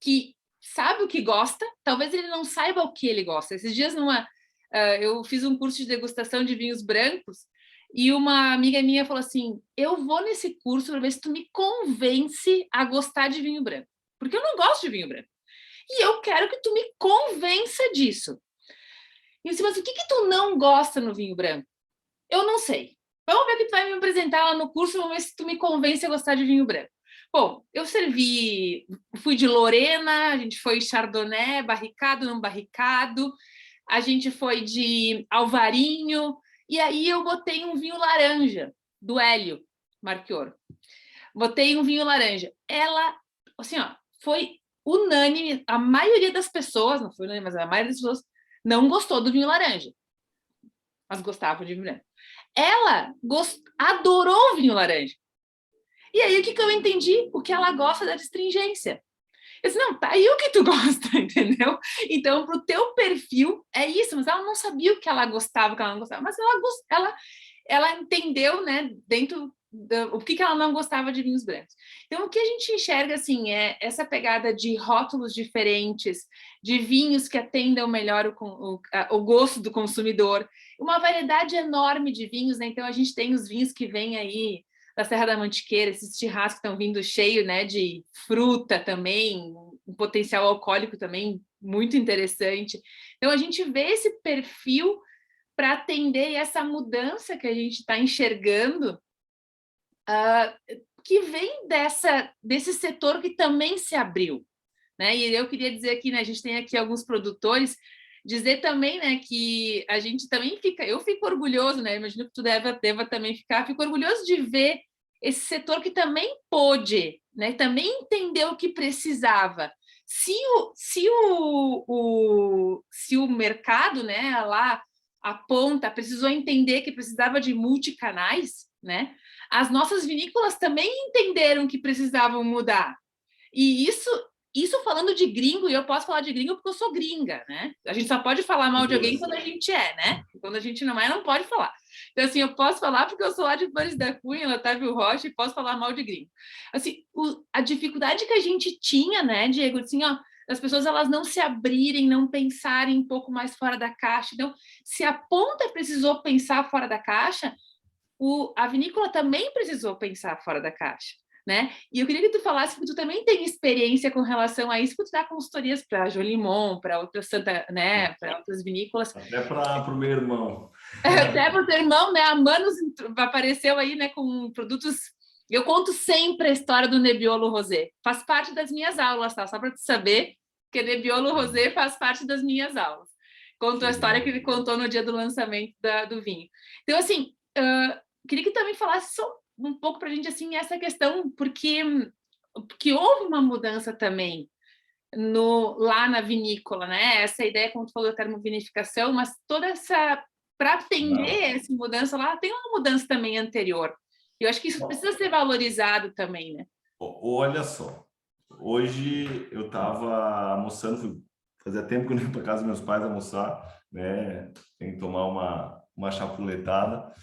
que sabe o que gosta, talvez ele não saiba o que ele gosta. Esses dias eu fiz um curso de degustação de vinhos brancos e uma amiga minha falou assim, eu vou nesse curso para ver se tu me convence a gostar de vinho branco, porque eu não gosto de vinho branco. E eu quero que tu me convença disso. E eu disse, mas o que tu não gosta no vinho branco? Eu não sei. Vamos ver o que tu vai me apresentar lá no curso, vamos ver se tu me convence a gostar de vinho branco. Bom, eu fui de Lorena, a gente foi Chardonnay, barricado, não barricado, a gente foi de Alvarinho, e aí eu botei um vinho laranja, do Hélio Marchioro. Botei um vinho laranja. Ela, assim, ó, foi unânime, a maioria das pessoas, não foi unânime, mas a maioria das pessoas não gostou do vinho laranja, mas gostava de vinho branco. Ela adorou o vinho laranja. E aí, o que eu entendi? O que ela gosta da astringência. Eu disse, não, tá aí o que tu gosta, entendeu? Então, pro teu perfil, é isso. Mas ela não sabia o que ela gostava, o que ela não gostava. Mas ela entendeu, né, dentro o que ela não gostava de vinhos brancos. Então, o que a gente enxerga, assim, é essa pegada de rótulos diferentes, de vinhos que atendam melhor o gosto do consumidor, uma variedade enorme de vinhos, né? Então, a gente tem os vinhos que vêm aí da Serra da Mantiqueira, esses churrascos que estão vindo cheio, né, de fruta também, um potencial alcoólico também muito interessante. Então, a gente vê esse perfil para atender essa mudança que a gente está enxergando, que vem desse setor que também se abriu, né? E eu queria dizer aqui, né, a gente tem aqui alguns produtores, dizer também, né, que a gente também eu fico orgulhoso, né? Imagino que tu deva também ficar, fico orgulhoso de ver esse setor que também pôde, né, também entendeu o que precisava. Se o mercado, né, lá a ponta precisou entender que precisava de multicanais, né? As nossas vinícolas também entenderam que precisavam mudar. E isso falando de gringo, e eu posso falar de gringo porque eu sou gringa, né? A gente só pode falar mal de alguém quando a gente é, né? Quando a gente não é, não pode falar. Então, assim, eu posso falar porque eu sou lá de Flores da Cunha, Otávio Rocha, e posso falar mal de gringo. Assim, a dificuldade que a gente tinha, né, Diego, assim, ó, as pessoas elas não se abrirem, não pensarem um pouco mais fora da caixa. Então, se a ponta precisou pensar fora da caixa, a vinícola também precisou pensar fora da caixa, né? E eu queria que tu falasse que tu também tem experiência com relação a isso, porque tu dá consultorias para Jolimon, para outras né, para outras vinícolas. Até para o meu irmão. Até para o teu irmão, né? A Manos apareceu aí, né, com produtos. Eu conto sempre a história do Nebbiolo Rosé. Faz parte das minhas aulas, tá? Só para tu saber que Nebbiolo Rosé faz parte das minhas aulas. Contou a história que ele contou no dia do lançamento do vinho. Então, assim, queria que também falasse só um pouco para a gente, assim, essa questão, porque houve uma mudança também lá na vinícola, né? Essa ideia, como tu falou, da termovinificação, mas toda essa... Para atender essa mudança lá, tem uma mudança também anterior. Eu acho que isso precisa ser valorizado também, né? Olha só, hoje eu estava almoçando, fazia tempo que eu não ia para casa dos meus pais almoçar, né? Tem que tomar uma chapuletada,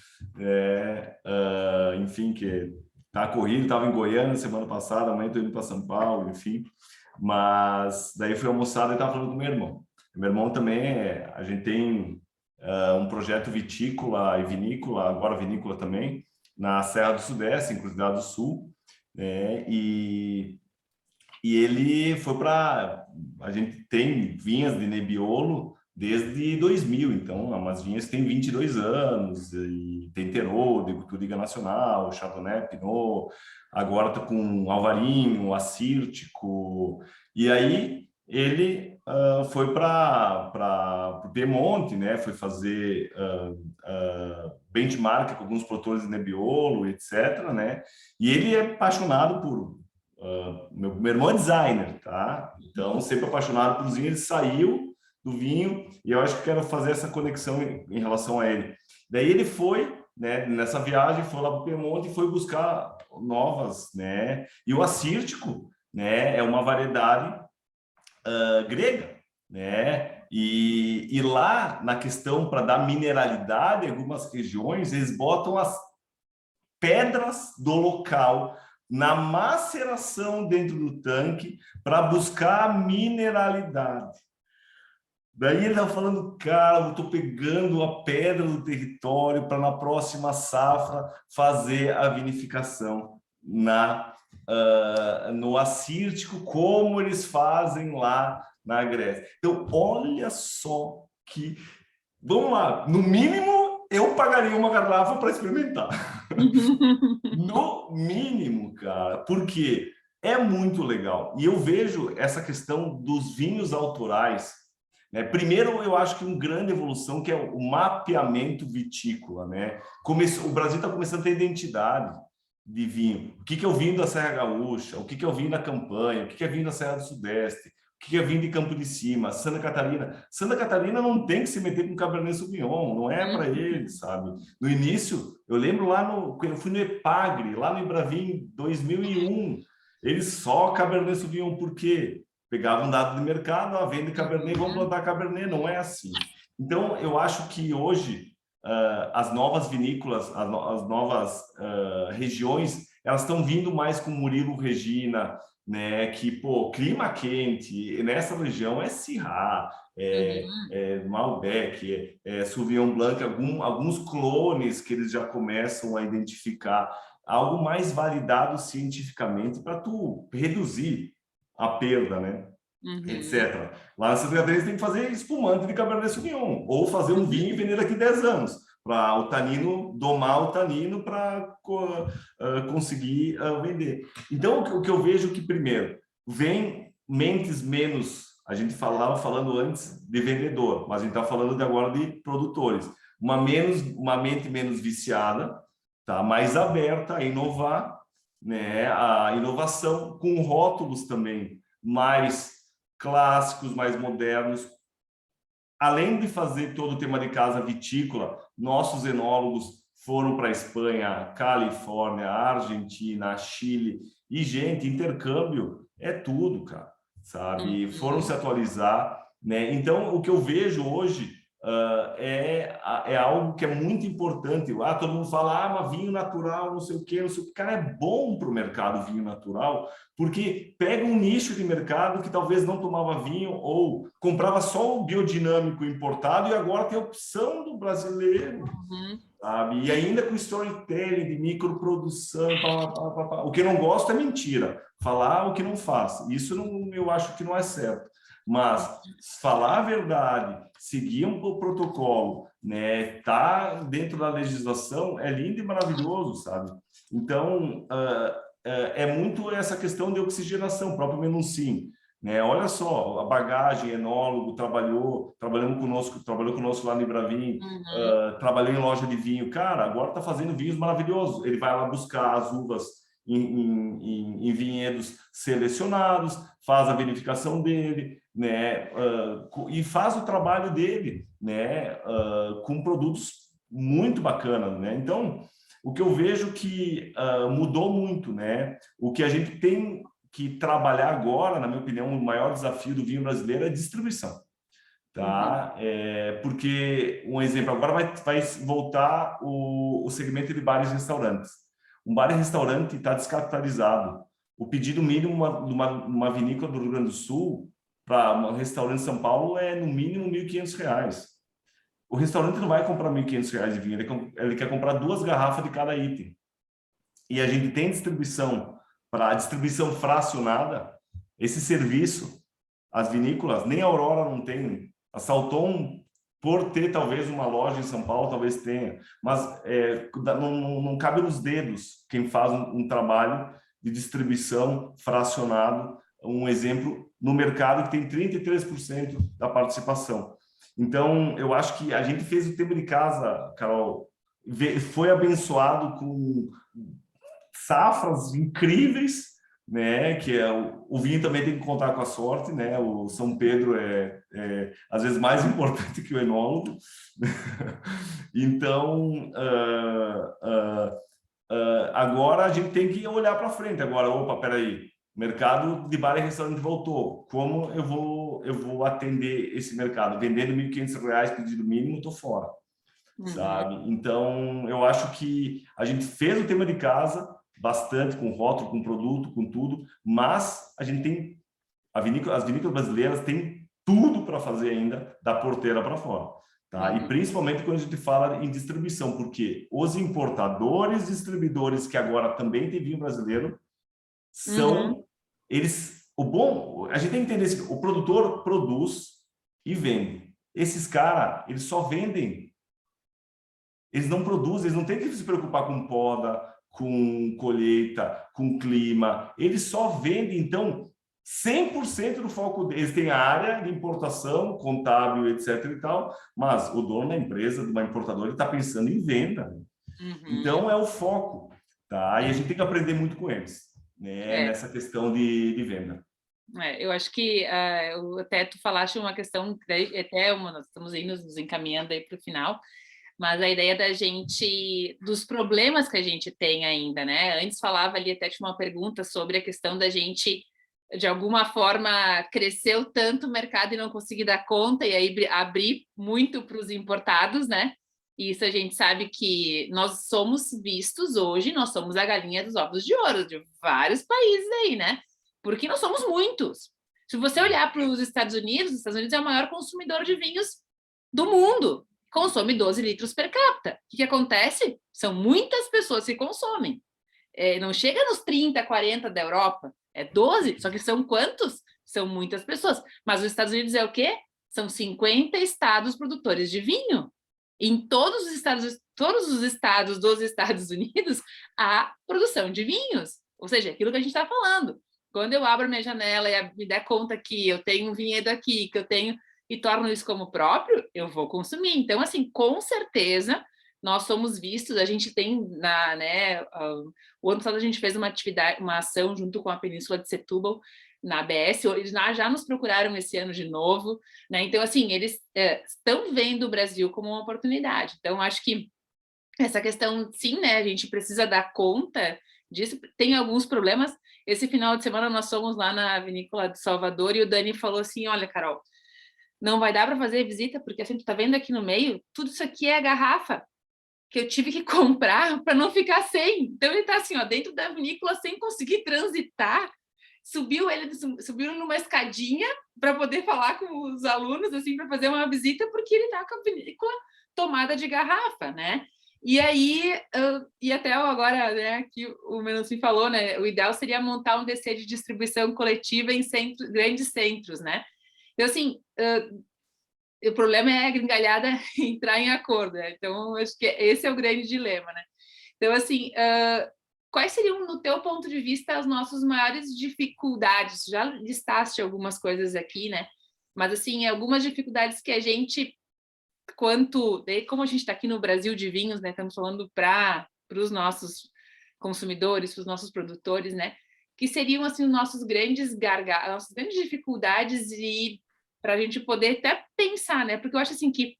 enfim, que tá corrido, estava em Goiânia semana passada, amanhã estou indo para São Paulo, enfim, mas daí fui almoçar e estava falando com meu irmão. Meu irmão também, a gente tem um projeto vitícola e vinícola, agora vinícola também, na Serra do Sudeste, em Cruzilhada do Sul, né? E ele foi para... A gente tem vinhas de Nebbiolo desde 2000, então, umas vinhas que têm 22 anos, e tem Terô, de Cultura Nacional, Chardonnay, Pinot, agora está com Alvarinho, Assírtico, e aí ele foi para o Piemonte, né? Foi fazer benchmark com alguns produtores de Nebbiolo, etc., né? E ele é apaixonado por... meu irmão é designer, tá? Então, sempre apaixonado por vinho, ele saiu do vinho e eu acho que quero fazer essa conexão em relação a ele. Daí ele foi, né, nessa viagem, foi lá para o Piemonte e foi buscar novas, né? E o assírtico, né, é uma variedade grega, né? E lá, na questão para dar mineralidade em algumas regiões, eles botam as pedras do local na maceração dentro do tanque para buscar mineralidade. Daí ele estava falando, cara, eu estou pegando a pedra do território para na próxima safra fazer a vinificação no assírtico, como eles fazem lá na Grécia. Então, olha só que... Vamos lá, no mínimo, eu pagaria uma garrafa para experimentar. No mínimo, cara, porque é muito legal. E eu vejo essa questão dos vinhos autorais, né? Primeiro, eu acho que uma grande evolução que é o mapeamento vitícola, né? O Brasil está começando a ter identidade de vinho. O que é o vinho da Serra Gaúcha? O que é o vinho da Campanha? O que é vinho da Serra do Sudeste? O que é vinho de Campo de Cima? Santa Catarina. Santa Catarina não tem que se meter com Cabernet Sauvignon, não é para eles, sabe? No início, eu lembro quando eu fui no Epagre, lá no Ibravin, em 2001, eles só Cabernet Sauvignon, por quê? Pegavam um dado de mercado, vende Cabernet, vamos plantar Cabernet, não é assim. Então, eu acho que hoje as novas vinícolas, as novas regiões, elas estão vindo mais com Murilo Regina, né? Que, pô, clima quente, nessa região é Syrah, Malbec, Sauvignon Blanc, alguns clones que eles já começam a identificar, algo mais validado cientificamente para tu reduzir a perda, né? Etc. Lá na Santa Catarina tem que fazer espumante de Cabernet Sauvignon, ou fazer um vinho e vender daqui a 10 anos, para o tanino, domar o tanino para conseguir vender. Então, o que eu vejo que, primeiro, vem mentes menos, a gente falando antes de vendedor, mas a gente está falando agora de produtores, uma mente menos viciada, tá? Mais aberta a inovar, né? A inovação com rótulos também mais clássicos, mais modernos. Além de fazer todo o tema de casa vitícola, nossos enólogos foram para a Espanha, Califórnia, Argentina, Chile. E, gente, intercâmbio é tudo, cara, sabe? Foram se atualizar, né? Então, o que eu vejo hoje é algo que é muito importante. Todo mundo fala, mas vinho natural, não sei o quê, não sei o que. Cara, é bom para o mercado vinho natural, porque pega um nicho de mercado que talvez não tomava vinho ou comprava só o biodinâmico importado e agora tem a opção do brasileiro, sabe? E ainda com storytelling de microprodução, o que eu não gosto é mentira, falar o que não faz. Isso eu acho que não é certo. Mas falar a verdade, seguir um protocolo, né, tá dentro da legislação é lindo e maravilhoso, sabe? Então, é muito essa questão de oxigenação, o próprio Menuncin, né? Olha só, a bagagem, enólogo, trabalhou conosco lá no Ibravin, trabalhou em loja de vinho. Cara, agora está fazendo vinhos maravilhosos. Ele vai lá buscar as uvas em vinhedos selecionados, faz a verificação dele, né? E faz o trabalho dele, né? Com produtos muito bacanas, né? Então, o que eu vejo que mudou muito, né? O que a gente tem que trabalhar agora, na minha opinião, o maior desafio do vinho brasileiro é a distribuição, tá? Porque, um exemplo, agora vai voltar o segmento de bares e restaurantes. Um bar e restaurante está descapitalizado. O pedido mínimo de uma vinícola do Rio Grande do Sul para um restaurante em São Paulo é, no mínimo, R$1.500. O restaurante não vai comprar R$1.500 de vinho, ele quer comprar 2 garrafas de cada item. E a gente tem distribuição para distribuição fracionada. Esse serviço, as vinícolas, nem a Aurora não tem. A Salton, por ter talvez uma loja em São Paulo, talvez tenha. Mas não cabe nos dedos quem faz um trabalho de distribuição fracionado. Um exemplo, no mercado que tem 33% da participação. Então, eu acho que a gente fez o tempo de casa, Carol, foi abençoado com safras incríveis, né? Que o vinho também tem que contar com a sorte, né? O São Pedro é às vezes mais importante que o enólogo. Então, agora a gente tem que olhar para frente. Agora, opa, peraí, o mercado de bar e restaurante voltou. Como eu vou atender esse mercado? Vendendo R$1.500 pedido mínimo, estou fora, sabe? Então, eu acho que a gente fez o tema de casa bastante, com rótulo, com produto, com tudo, mas a gente tem as vinícolas brasileiras têm tudo para fazer ainda da porteira para fora, tá? E principalmente quando a gente fala em distribuição, porque os importadores, distribuidores que agora também tem vinho brasileiro são eles, a gente tem que entender que o produtor produz e vende. Esses caras, eles só vendem. Eles não produzem, eles não têm que se preocupar com poda, com colheita, com clima. Eles só vendem, então, 100% do foco deles. Tem a área de importação, contábil, etc. e tal, mas o dono da empresa, de uma importadora, ele está pensando em venda. Então, é o foco, tá? E a gente tem que aprender muito com eles, né? Nessa questão de venda. Eu acho que até tu falaste uma questão, nós estamos aí nos encaminhando aí para o final, mas a ideia dos problemas que a gente tem ainda, né? Antes falava ali, até tinha uma pergunta sobre a questão da gente, de alguma forma, cresceu tanto o mercado e não conseguir dar conta, e aí abrir muito para os importados, né? Isso a gente sabe que nós somos vistos hoje, nós somos a galinha dos ovos de ouro de vários países aí, né? Porque nós somos muitos. Se você olhar para os Estados Unidos é o maior consumidor de vinhos do mundo. Consome 12 litros per capita. O que acontece? São muitas pessoas que consomem. Não chega nos 30, 40 da Europa, é 12, só que são quantos? São muitas pessoas. Mas os Estados Unidos é o quê? São 50 estados produtores de vinho. Em todos os estados dos Estados Unidos, há produção de vinhos. Ou seja, aquilo que a gente está falando. Quando eu abro minha janela e me der conta que eu tenho um vinhedo aqui, que eu tenho, e torno isso como próprio, eu vou consumir. Então, assim, com certeza, nós somos vistos, a gente tem, o ano passado a gente fez uma atividade, uma ação junto com a Península de Setúbal, na ABS, eles já nos procuraram esse ano de novo, né? Então, assim, eles estão vendo o Brasil como uma oportunidade. Então, acho que essa questão, sim, né? A gente precisa dar conta disso. Tem alguns problemas. Esse final de semana nós fomos lá na vinícola de Salvador e o Dani falou assim, olha, Carol, não vai dar para fazer visita, porque assim, tu tá vendo aqui no meio, tudo isso aqui é garrafa que eu tive que comprar para não ficar sem. Então, ele tá assim, ó, dentro da vinícola sem conseguir transitar. Subiu numa escadinha para poder falar com os alunos, assim, para fazer uma visita, porque ele está com a vinícola tomada de garrafa, né? E aí, e até agora, né, que o Menoncin falou, né, o ideal seria montar um DC de distribuição coletiva em grandes centros, né? Então, assim, o problema é a gringalhada entrar em acordo, né? Então, acho que esse é o grande dilema, né? Então, assim, quais seriam, no teu ponto de vista, as nossas maiores dificuldades? Já listaste algumas coisas aqui, né? Mas, assim, algumas dificuldades que a gente, como a gente está aqui no Brasil de vinhos, né? Estamos falando para os nossos consumidores, para os nossos produtores, né? Que seriam, assim, os nossos grandes gargalos, nossas grandes dificuldades e para a gente poder até pensar, né? Porque eu acho, assim, que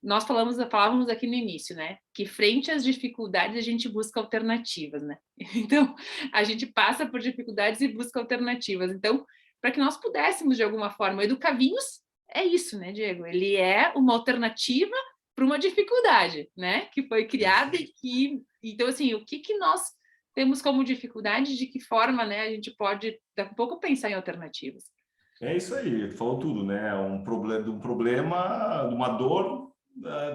nós falávamos aqui no início, né? Que frente às dificuldades a gente busca alternativas, né? Então, a gente passa por dificuldades e busca alternativas. Então, para que nós pudéssemos, de alguma forma, educar vinhos, é isso, né, Diego? Ele é uma alternativa para uma dificuldade, né? Que foi criada e que... Então, assim, o que nós temos como dificuldade, de que forma, né, a gente pode, daqui a pouco, pensar em alternativas? É isso aí, falou tudo, né? Um problema, de uma dor,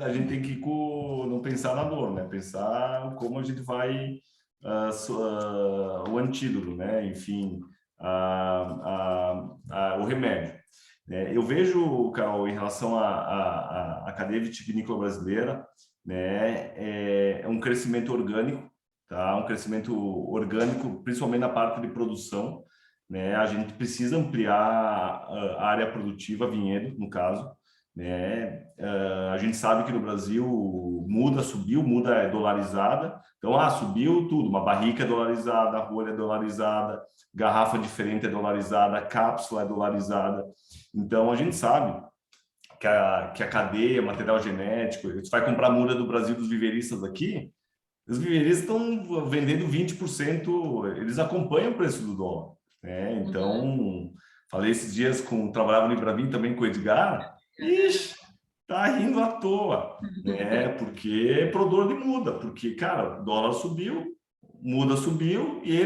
a gente tem que não pensar na dor, né? Pensar como a gente vai o antídoto, né? Enfim, o remédio. Eu vejo, Carol, em relação à cadeia vitivinícola brasileira, né? É um crescimento orgânico, tá? Um crescimento orgânico, principalmente na parte de produção. Né? A gente precisa ampliar a área produtiva, vinhedo, no caso. Né? A gente sabe que no Brasil subiu, muda é dolarizada. Então, subiu tudo, uma barrica é dolarizada, a rolha é dolarizada, garrafa diferente é dolarizada, cápsula é dolarizada. Então, a gente sabe que a cadeia, material genético, você vai comprar muda do Brasil dos viveiristas aqui, os viveiristas estão vendendo 20%, eles acompanham o preço do dólar. Então, falei esses dias trabalhava no Ibravin também com o Edgar, tá rindo à toa, né? Porque é produtor de muda, porque, cara, o dólar subiu, muda subiu e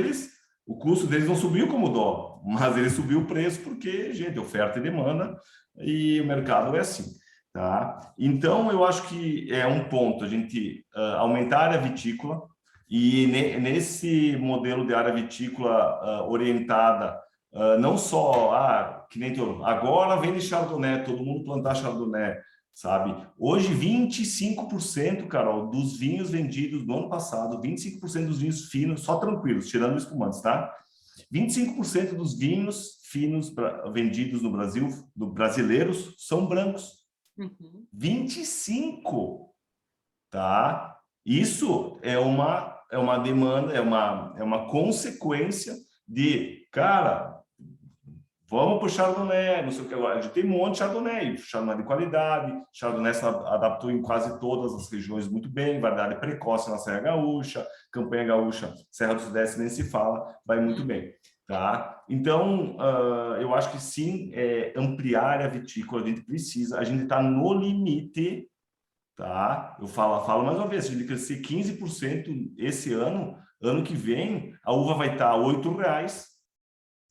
o custo deles não subiu como o dólar, mas ele subiu o preço porque, gente, oferta e demanda e o mercado é assim, tá? Então, eu acho que é um ponto a gente aumentar a área vitícola. E nesse modelo de área vitícola orientada, não só, que nem agora vende Chardonnay, todo mundo plantar Chardonnay, sabe? Hoje, 25%, Carol, dos vinhos vendidos no ano passado, 25% dos vinhos finos, só tranquilos, tirando os espumantes, tá? 25% dos vinhos finos vendidos no Brasil, brasileiros, são brancos. 25%, tá? Isso é uma demanda, é uma consequência de, cara, vamos para o Chardonnay, não sei o que, a gente tem um monte de Chardonnay de qualidade, Chardonnay se adaptou em quase todas as regiões muito bem, variedade precoce na Serra Gaúcha, Campanha Gaúcha, Serra do Sudeste nem se fala, vai muito bem, tá? Então, eu acho que sim, ampliar a vitícola, a gente está no limite, tá? Eu falo mais uma vez, se ele crescer 15% esse ano, ano que vem, a uva vai estar R$8.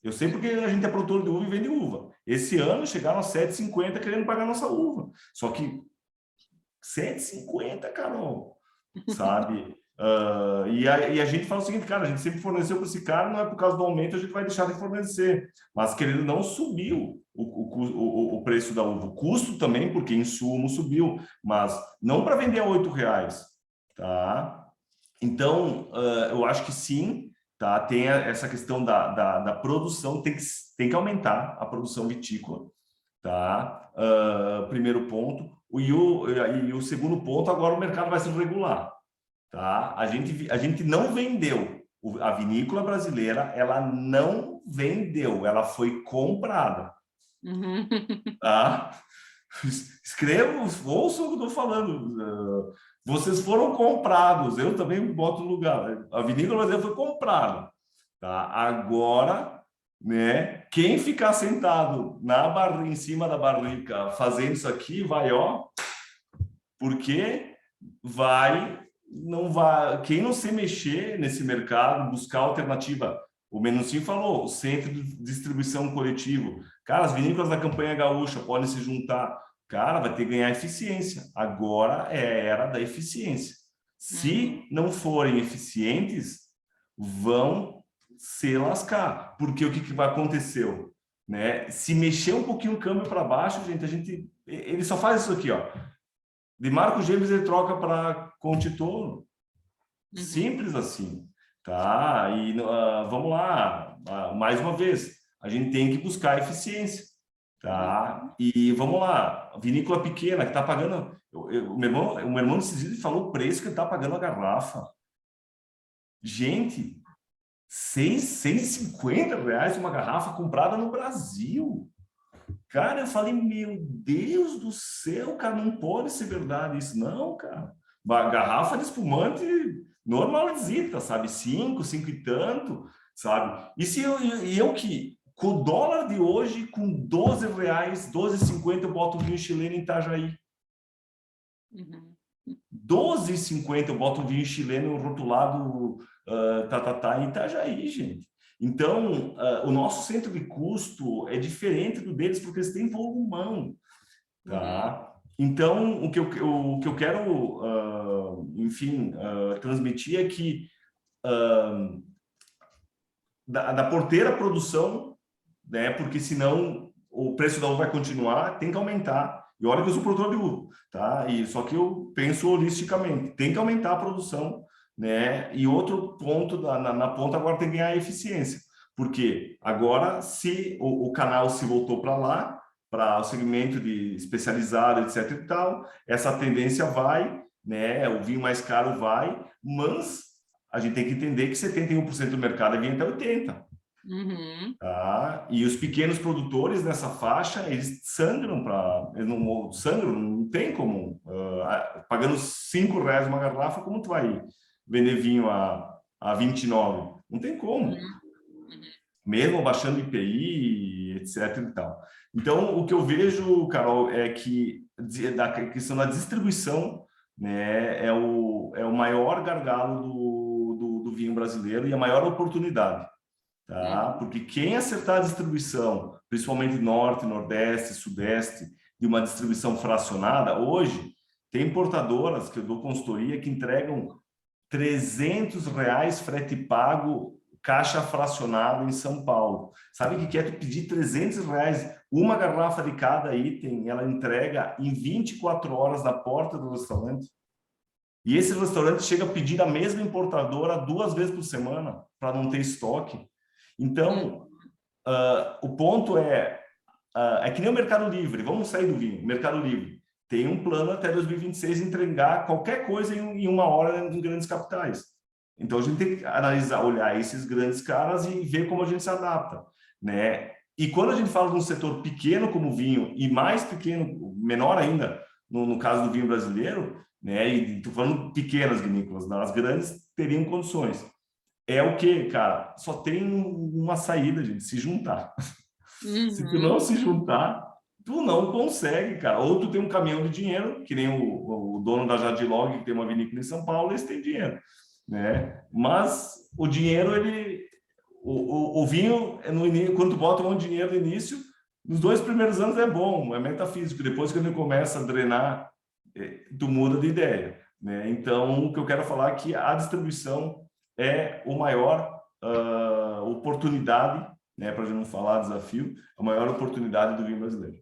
Eu sei porque a gente é produtor de uva e vende uva. Esse ano chegaram a 7,50 querendo pagar nossa uva. Só que 7,50, Carol, sabe? E a gente fala o seguinte, cara, a gente sempre forneceu para esse cara, não é por causa do aumento, a gente vai deixar de fornecer. Mas querendo não, subiu o preço da uva. O custo também, porque insumo subiu, mas não para vender a R$8, tá? Então, eu acho que sim, tá? Tem essa questão da produção, tem que aumentar a produção vitícola, tá? Primeiro ponto. E o segundo ponto, agora o mercado vai se regular, tá? A gente não vendeu. A vinícola brasileira, ela não vendeu, ela foi comprada. Uhum. Tá? Escrevam, ouçam o que eu estou falando. Vocês foram comprados, eu também boto no lugar. A vinícola brasileira foi comprada. Tá? Agora, né, quem ficar sentado em cima da barrica fazendo isso aqui, vai, ó, porque não vai, quem não se mexer nesse mercado, buscar alternativa. O Menucinho falou, o centro de distribuição coletivo. Cara, as vinícolas da campanha gaúcha podem se juntar. Cara, vai ter que ganhar eficiência. Agora é a era da eficiência. Se não forem eficientes, vão se lascar. Porque o que aconteceu? Né? Se mexer um pouquinho o câmbio para baixo, gente, ele só faz isso aqui, ó. De Marco Gêmeos ele troca para Conte Toro. Simples assim, tá? E vamos lá, mais uma vez, a gente tem que buscar eficiência, tá? E vamos lá, vinícola pequena que está pagando, o meu irmão nesses dias falou o preço que está pagando a garrafa. Gente, R$650 uma garrafa comprada no Brasil. Cara, eu falei, meu Deus do céu, cara, não pode ser verdade isso, não, cara. Uma garrafa de espumante normalizita, sabe? 5 e tanto, sabe? E se eu que, com o dólar de hoje, com R$12, 12,50, eu boto um vinho chileno em Itajaí. 12,50 eu boto um vinho chileno rotulado em Itajaí, gente. Então, o nosso centro de custo é diferente do deles porque eles têm volumão, tá? Então, o que eu quero, enfim, transmitir é que da porteira à produção, né? Porque senão o preço da uva vai continuar, tem que aumentar. E olha que eu sou produtor de uva, tá? E só que eu penso holisticamente, tem que aumentar a produção, né? E outro ponto na ponta agora tem que ganhar eficiência, porque agora se o canal se voltou para lá, para o segmento de especializado, etc e tal, essa tendência vai, né? O vinho mais caro vai, mas a gente tem que entender que 71% do mercado é vinho até 80%. Tá? E os pequenos produtores nessa faixa, eles sangram eles não sangram, não tem como, pagando R$5 uma garrafa, como tu vai vender vinho a 29? Não tem como. Mesmo baixando IPI, etc e tal. Então, o que eu vejo, Carol, é que da questão da distribuição, né, é o maior gargalo do vinho brasileiro e a maior oportunidade. Tá? Porque quem acertar a distribuição, principalmente norte, nordeste, sudeste, de uma distribuição fracionada, hoje tem importadoras que eu dou consultoria que entregam R$300 frete pago, caixa fracionada em São Paulo. Sabe o que é tu pedir R$300, uma garrafa de cada item, ela entrega em 24 horas na porta do restaurante? E esse restaurante chega a pedir a mesma importadora 2 vezes por semana para não ter estoque. Então, o ponto é que nem o Mercado Livre, vamos sair do vinho, Mercado Livre tem um plano até 2026 entregar qualquer coisa em 1 hora em grandes capitais. Então, a gente tem que analisar, olhar esses grandes caras e ver como a gente se adapta, né? E quando a gente fala de um setor pequeno como o vinho e mais pequeno, menor ainda, no caso do vinho brasileiro, né? E estou falando pequenas vinícolas, as grandes teriam condições. É o que, cara? Só tem uma saída, gente, se juntar. Se tu não se juntar, tu não consegue, cara. Ou tu tem um caminhão de dinheiro, que nem o dono da Jadilog, que tem uma vinícola em São Paulo, eles têm dinheiro, né? Mas o dinheiro, o vinho, quando tu bota um monte de dinheiro no início, nos 2 primeiros anos é bom, é metafísico. Depois, quando ele começa a drenar, tu muda de ideia, né? Então, o que eu quero falar é que a distribuição é o maior oportunidade, né, para a gente não falar desafio, a maior oportunidade do vinho brasileiro.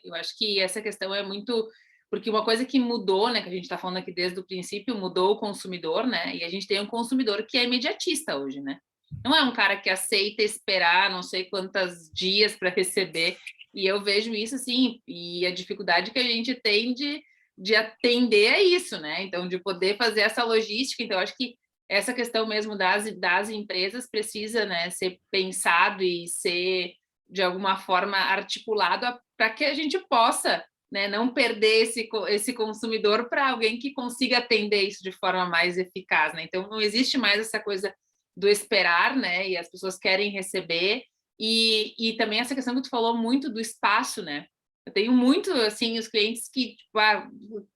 Eu acho que essa questão é muito... Porque uma coisa que mudou, né, que a gente está falando aqui desde o princípio, mudou o consumidor, né? E a gente tem um consumidor que é imediatista hoje, né? Não é um cara que aceita esperar não sei quantos dias para receber. E eu vejo isso, assim, e a dificuldade que a gente tem de atender a isso, né? Então, de poder fazer essa logística. Então, eu acho que essa questão mesmo das empresas precisa, né, ser pensado e ser, de alguma forma, articulado para que a gente possa, né, não perder esse consumidor para alguém que consiga atender isso de forma mais eficaz, né? Então, não existe mais essa coisa do esperar, né? E as pessoas querem receber. E também essa questão que tu falou muito do espaço, né? Eu tenho muito, assim, os clientes que, tipo,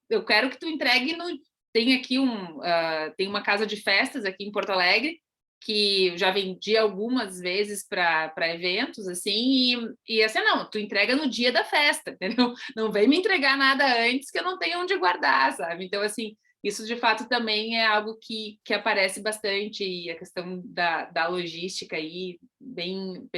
eu quero que tu entregue no... Tem aqui tem uma casa de festas aqui em Porto Alegre, que eu já vendi algumas vezes para eventos, assim, e assim, não, tu entrega no dia da festa, entendeu? Não vem me entregar nada antes que eu não tenha onde guardar, sabe? Então, assim, isso de fato também é algo que aparece bastante, e a questão da logística aí, bem...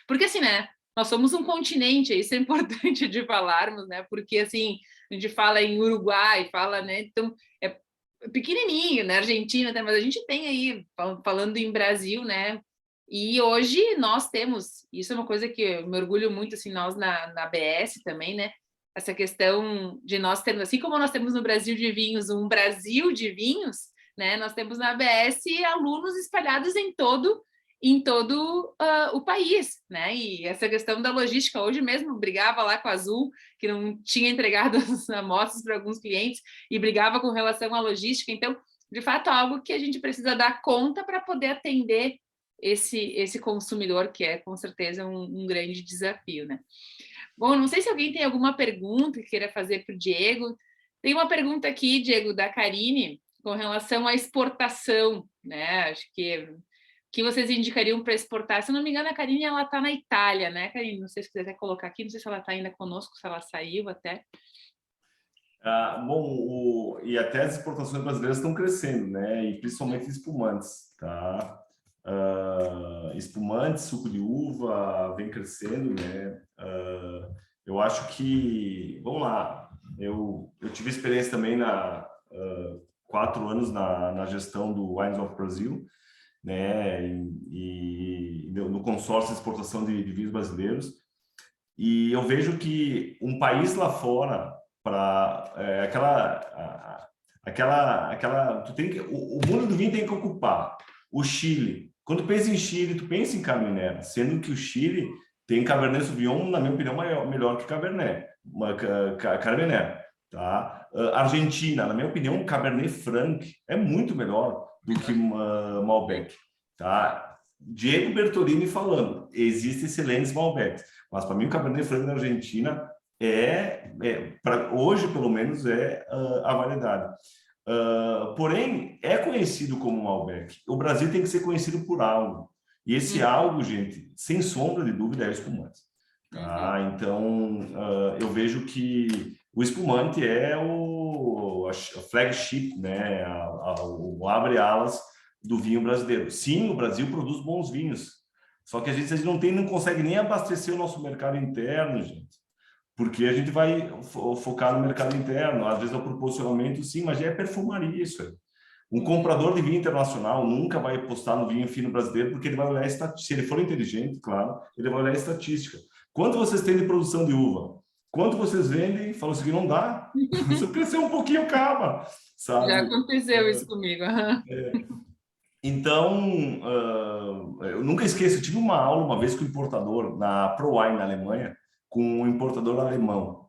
Porque assim, né, nós somos um continente, isso é importante de falarmos, né? Porque assim, a gente fala em Uruguai, fala, né? Então, é pequenininho, né? Argentina, mas a gente tem aí, falando em Brasil, né? E hoje nós temos, isso é uma coisa que eu me orgulho muito, assim, nós na ABS também, né? Essa questão de nós termos, assim como nós temos no Brasil de Vinhos, um Brasil de vinhos, né? Nós temos na ABS alunos espalhados em todo o país, né? E essa questão da logística, hoje mesmo brigava lá com a Azul, que não tinha entregado as amostras para alguns clientes, e brigava com relação à logística. Então, de fato, é algo que a gente precisa dar conta para poder atender esse consumidor, que é, com certeza, um grande desafio, né? Bom, não sei se alguém tem alguma pergunta que queira fazer para o Diego. Tem uma pergunta aqui, Diego, da Karine, com relação à exportação, né? Acho que vocês indicariam para exportar? Se eu não me engano, a Karine, ela está na Itália, né, Karine? Não sei se você quiser colocar aqui, não sei se ela está ainda conosco, se ela saiu até. Bom, e até as exportações brasileiras estão crescendo, né? E principalmente espumantes, tá? Espumantes, suco de uva, vem crescendo, né? Eu acho que, vamos lá, eu tive experiência também 4 anos na gestão do Wines of Brazil, né? E no consórcio de exportação de vinhos brasileiros. E eu vejo que um país lá fora, para tu tem que, o mundo do vinho tem que ocupar o Chile. Quando tu pensa em Chile, tu pensa em Cabernet, sendo que o Chile tem Cabernet Sauvignon, na minha opinião, melhor que Cabernet, tá? Argentina, na minha opinião, Cabernet Franc é muito melhor do que Malbec, tá? Diego Bertolini falando, existem excelentes Malbecs, mas para mim o Cabernet Franc da Argentina para hoje pelo menos a variedade. Porém, é conhecido como Malbec. O Brasil tem que ser conhecido por algo. E esse algo, gente, sem sombra de dúvida, é o espumante. Tá? Então, eu vejo que o espumante é a flagship, né? O abre-alas do vinho brasileiro. Sim, o Brasil produz bons vinhos. Só que a gente não consegue nem abastecer o nosso mercado interno, gente. Porque a gente vai focar no mercado interno, às vezes é o proporcionamento, sim, mas já é perfumaria isso aí. Um comprador de vinho internacional nunca vai apostar no vinho fino brasileiro, porque ele vai olhar a estatística. Se ele for inteligente, claro, ele vai olhar a estatística. Quanto vocês têm de produção de uva? Quanto vocês vendem? Falam assim, não dá. Se eu crescer um pouquinho, acaba. Sabe? Já aconteceu isso comigo. Então, eu nunca esqueço, eu tive uma aula uma vez com o importador, na ProWine, na Alemanha, com um importador alemão.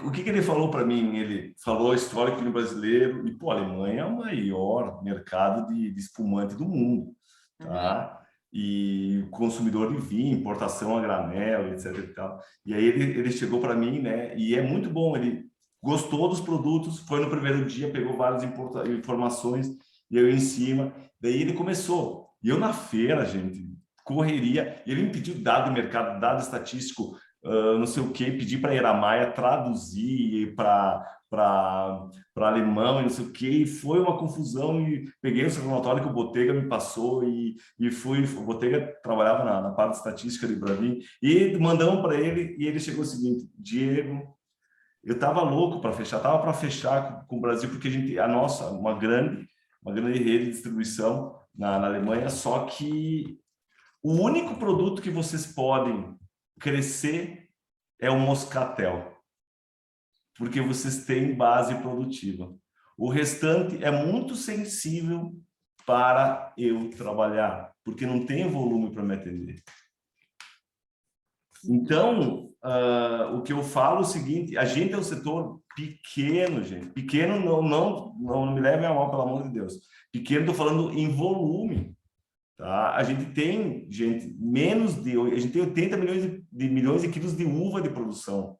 O que ele falou para mim? Ele falou a história do brasileiro, e, pô, a Alemanha é o maior mercado de espumante do mundo, tá? e consumidor de vinho, importação a granel, etc. E tal. E aí ele chegou para mim, né? E é muito bom, ele gostou dos produtos, foi no primeiro dia, pegou várias informações, e eu em cima. Daí ele começou. E eu na feira, gente, correria, e ele me pediu dado de mercado, dado estatístico, não sei o que, pedi para a Eramaia traduzir para alemão e não sei o que, e foi uma confusão, e peguei o relatório que o Botega me passou, e fui, o Botega trabalhava na parte de estatística de Brasil, e mandamos para ele, e ele chegou o seguinte: Diego, eu estava louco para fechar, estava para fechar com o Brasil, porque a gente, a nossa, uma grande rede de distribuição na Alemanha, só que o único produto que vocês podem crescer é o moscatel, porque vocês têm base produtiva. O restante é muito sensível para eu trabalhar, porque não tem volume para me atender. Então, o que eu falo é o seguinte: a gente é um setor pequeno, gente. Pequeno, não me leve a mal, pelo amor de Deus. Pequeno, estou falando em volume. Tá? A gente tem, gente, a gente tem 80 milhões de quilos de uva de produção,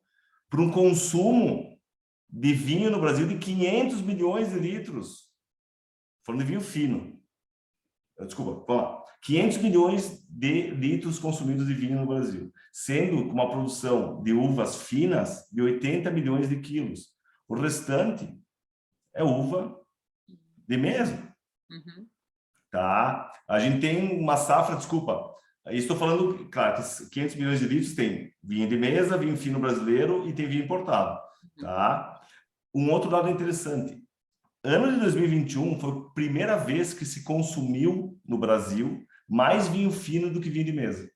para um consumo de vinho no Brasil de 500 milhões de litros. Falando de vinho fino. Desculpa, vamos lá. 500 milhões de litros consumidos de vinho no Brasil, sendo uma produção de uvas finas de 80 milhões de quilos. O restante é uva de mesa. Uhum. Tá? A gente tem uma safra, desculpa, estou falando, claro, que 500 milhões de litros tem vinho de mesa, vinho fino brasileiro e tem vinho importado. Tá? Um outro dado interessante: ano de 2021 foi a primeira vez que se consumiu no Brasil mais vinho fino do que vinho de mesa.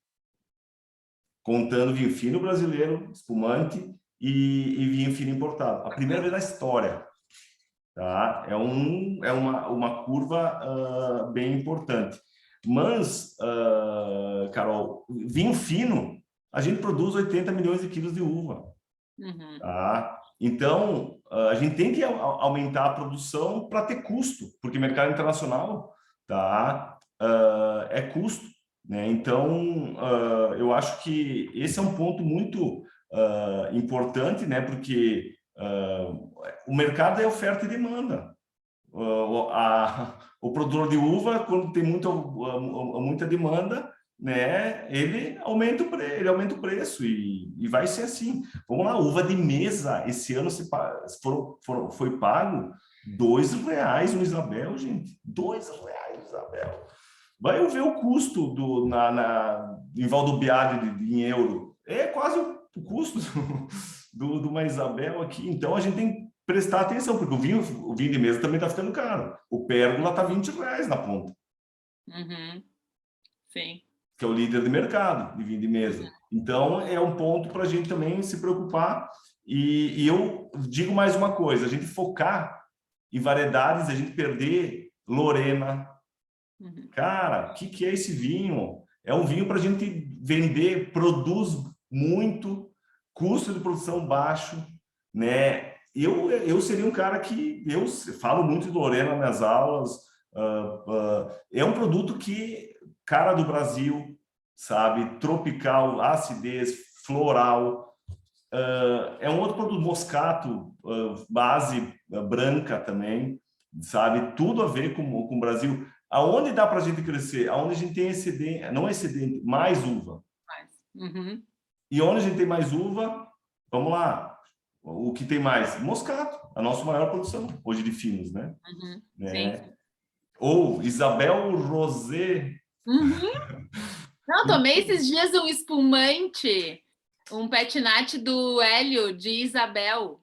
Contando vinho fino brasileiro, espumante e vinho fino importado. A primeira vez na história. Tá? É uma curva bem importante. Mas, Carol, vinho fino, a gente produz 80 milhões de quilos de uva. Uhum. Tá? Então, a gente tem que aumentar a produção para ter custo, porque mercado internacional, tá? É custo, né? Então, eu acho que esse é um ponto muito importante, né? Porque o mercado é oferta e demanda. O produtor de uva, quando tem muita demanda, né, ele aumenta o preço, e vai ser assim. Vamos lá, uva de mesa, esse ano foi pago R$ 2 no Isabel, gente. R$ 2 no Isabel. Vai ver o custo em Val do Biade em euro. É quase o custo de uma Isabel aqui. Então, a gente tem que prestar atenção, porque o vinho de mesa também está ficando caro. O Pérgola está R$ 20 na ponta. Uhum. Sim. Que é o líder de mercado de vinho de mesa. Então, é um ponto para a gente também se preocupar. E eu digo mais uma coisa: a gente focar em variedades, a gente perder Lorena. Uhum. Cara, o que é esse vinho? É um vinho para a gente vender, produz muito, custo de produção baixo, né? Eu seria um cara que eu falo muito de Lorena nas minhas aulas. É um produto que, cara do Brasil, sabe? Tropical, acidez, floral. É um outro produto, moscato, base branca também, sabe? Tudo a ver com o Brasil. Aonde dá para a gente crescer? Aonde a gente tem excedente, não excedente, mais uva. Uhum. E onde a gente tem mais uva, vamos lá. O que tem mais? Moscato, a nossa maior produção hoje de finos, né? Uhum. né? Sim. Ou Isabel Rosé. Uhum. Não, tomei esses dias um espumante, um petinate do Hélio de Isabel.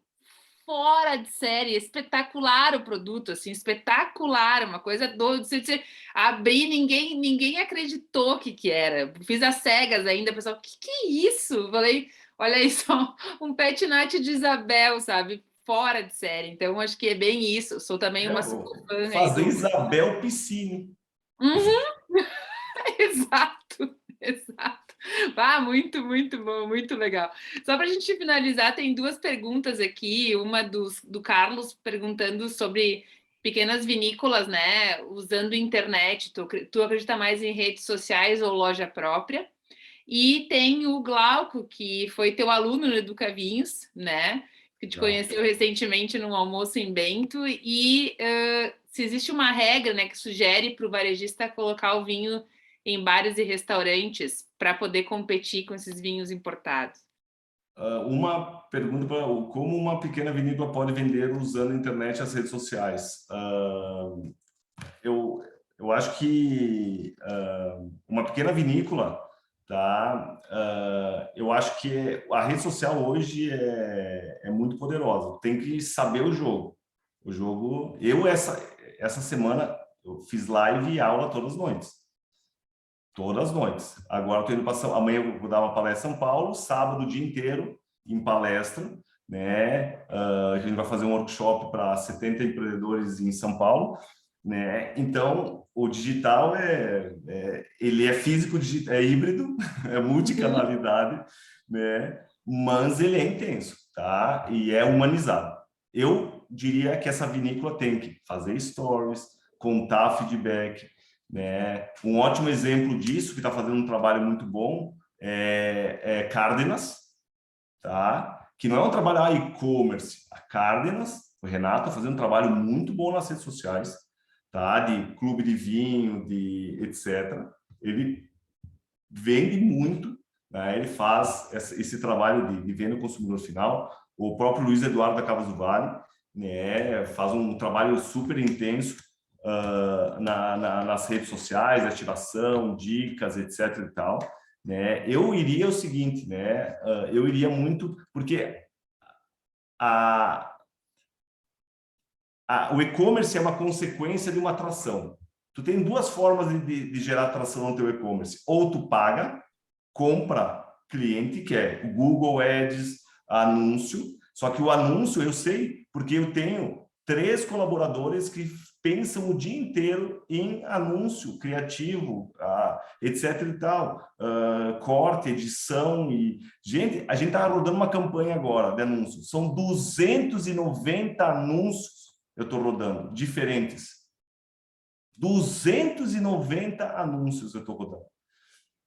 Fora de série, espetacular o produto, assim, espetacular, uma coisa doida. Você abri, ninguém acreditou que era. Fiz as cegas ainda, o pessoal, que é isso? Falei, olha aí só, um pet nat de Isabel, sabe? Fora de série. Então, acho que é bem isso. Eu sou também uma super fã aí Fazer Isabel Piscine. Uhum. Exato, exato. Ah, muito bom, muito legal. Só para a gente finalizar, tem duas perguntas aqui. Uma do Carlos perguntando sobre pequenas vinícolas, né, usando internet, tu acredita mais em redes sociais ou loja própria? E tem o Glauco, que foi teu aluno no Educa Vinhos, né, que te conheceu recentemente num almoço em Bento, e se existe uma regra, né, que sugere para o varejista colocar o vinho em bares e restaurantes para poder competir com esses vinhos importados. Uma pergunta para como uma pequena vinícola pode vender usando a internet e as redes sociais. Eu acho que uma pequena vinícola, tá? Eu acho que a rede social hoje é muito poderosa. Tem que saber o jogo. O jogo. Essa semana eu fiz live e aula todas as noites. Todas as noites. Agora estou indo para amanhã eu vou dar uma palestra em São Paulo, sábado o dia inteiro em palestra, né? A gente vai fazer um workshop para 70 empreendedores em São Paulo, né? Então o digital ele é físico, é híbrido, é multicanalidade, né? Mas ele é intenso, tá? E é humanizado. Eu diria que essa vinícola tem que fazer stories, contar feedback, né? Um ótimo exemplo disso, que está fazendo um trabalho muito bom, é Cárdenas, tá? Que não é um trabalho e-commerce. A Cárdenas, o Renato, está fazendo um trabalho muito bom nas redes sociais, tá? De clube de vinho, de etc. Ele vende muito, né? Ele faz esse trabalho de venda ao consumidor final. O próprio Luiz Eduardo da Cavas do Vale, né? Faz um trabalho super intenso nas redes sociais, ativação, dicas, etc. e tal, né? Eu iria o seguinte, né? Eu iria muito porque o e-commerce é uma consequência de uma atração. Tu tem duas formas de gerar atração no teu e-commerce. Ou tu paga, compra cliente, que é o Google Ads, anúncio. Só que o anúncio eu sei porque eu tenho 3 colaboradores que pensam o dia inteiro em anúncio criativo, etc e tal, corte, edição e gente, a gente está rodando uma campanha agora de anúncio, são 290 anúncios eu estou rodando diferentes, 290 anúncios eu estou rodando.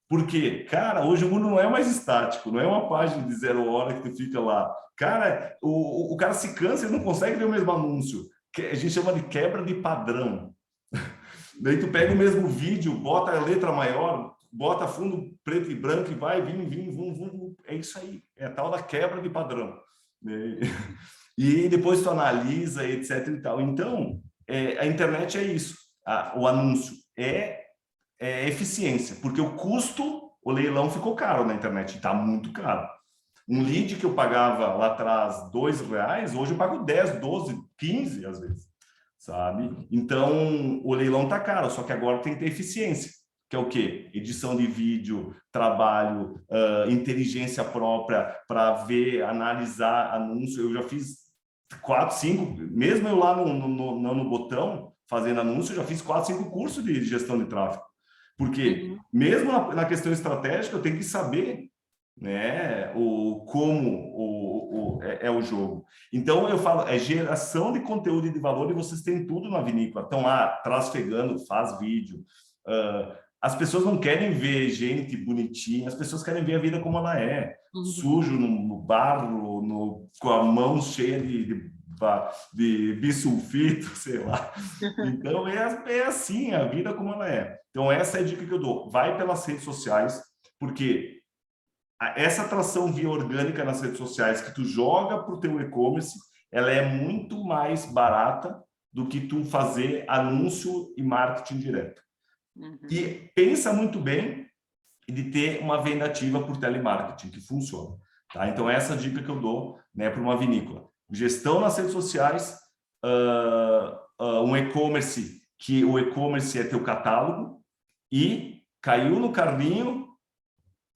Porque, cara, hoje o mundo não é mais estático, não é uma página de 0 hora que tu fica lá. Cara, o cara se cansa e não consegue ver o mesmo anúncio. A gente chama de quebra de padrão. Daí tu pega o mesmo vídeo, bota a letra maior, bota fundo preto e branco e vai, vum. É isso aí. É a tal da quebra de padrão. E depois tu analisa, etc e tal. Então, a internet é isso. O anúncio é eficiência, porque o custo, o leilão ficou caro na internet, está muito caro. Um lead que eu pagava lá atrás R$2, hoje eu pago 10, 12, 15 às vezes, sabe? Então, o leilão está caro, só que agora tem que ter eficiência, que é o quê? Edição de vídeo, trabalho, inteligência própria para ver, analisar anúncio. Eu já fiz 4, 5, mesmo eu lá no botão, fazendo anúncio, eu já fiz 4, 5 cursos de gestão de tráfego. Porque mesmo na questão estratégica, eu tenho que saber, né, como é o jogo. Então, eu falo, é geração de conteúdo e de valor, e vocês têm tudo na vinícola. Estão lá, trasfegando, faz vídeo. As pessoas não querem ver gente bonitinha, as pessoas querem ver a vida como ela é. Sujo, no barro, com a mão cheia de bisulfito, sei lá. Então, é assim, a vida como ela é. Então, essa é a dica que eu dou. Vai pelas redes sociais, porque essa atração via orgânica nas redes sociais que tu joga para o teu e-commerce, ela é muito mais barata do que tu fazer anúncio e marketing direto. E pensa muito bem de ter uma venda ativa por telemarketing, que funciona. Tá? Então, essa é a dica que eu dou, né, para uma vinícola. Gestão nas redes sociais, um e-commerce, que o e-commerce é teu catálogo, e caiu no carrinho,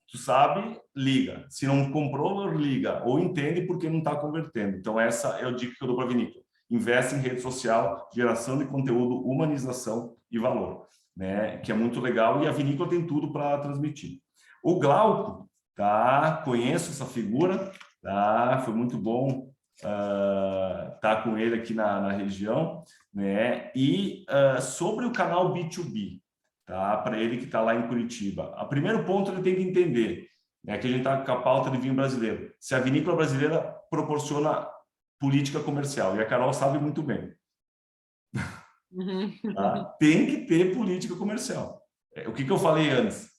tu sabe, liga. Se não comprou, liga. Ou entende porque não está convertendo. Então, essa é a dica que eu dou para a vinícola. Investe em rede social, geração de conteúdo, humanização e valor, né? Que é muito legal, e a vinícola tem tudo para transmitir. O Glauco, tá? Conheço essa figura, tá? Foi muito bom tá com ele aqui na região, né? E sobre o canal B2B, tá? Para ele que está lá em Curitiba. O primeiro ponto ele tem que entender, né, que a gente está com a pauta de vinho brasileiro. Se a vinícola brasileira proporciona política comercial, e a Carol sabe muito bem. Tá? Tem que ter política comercial. O que eu falei antes?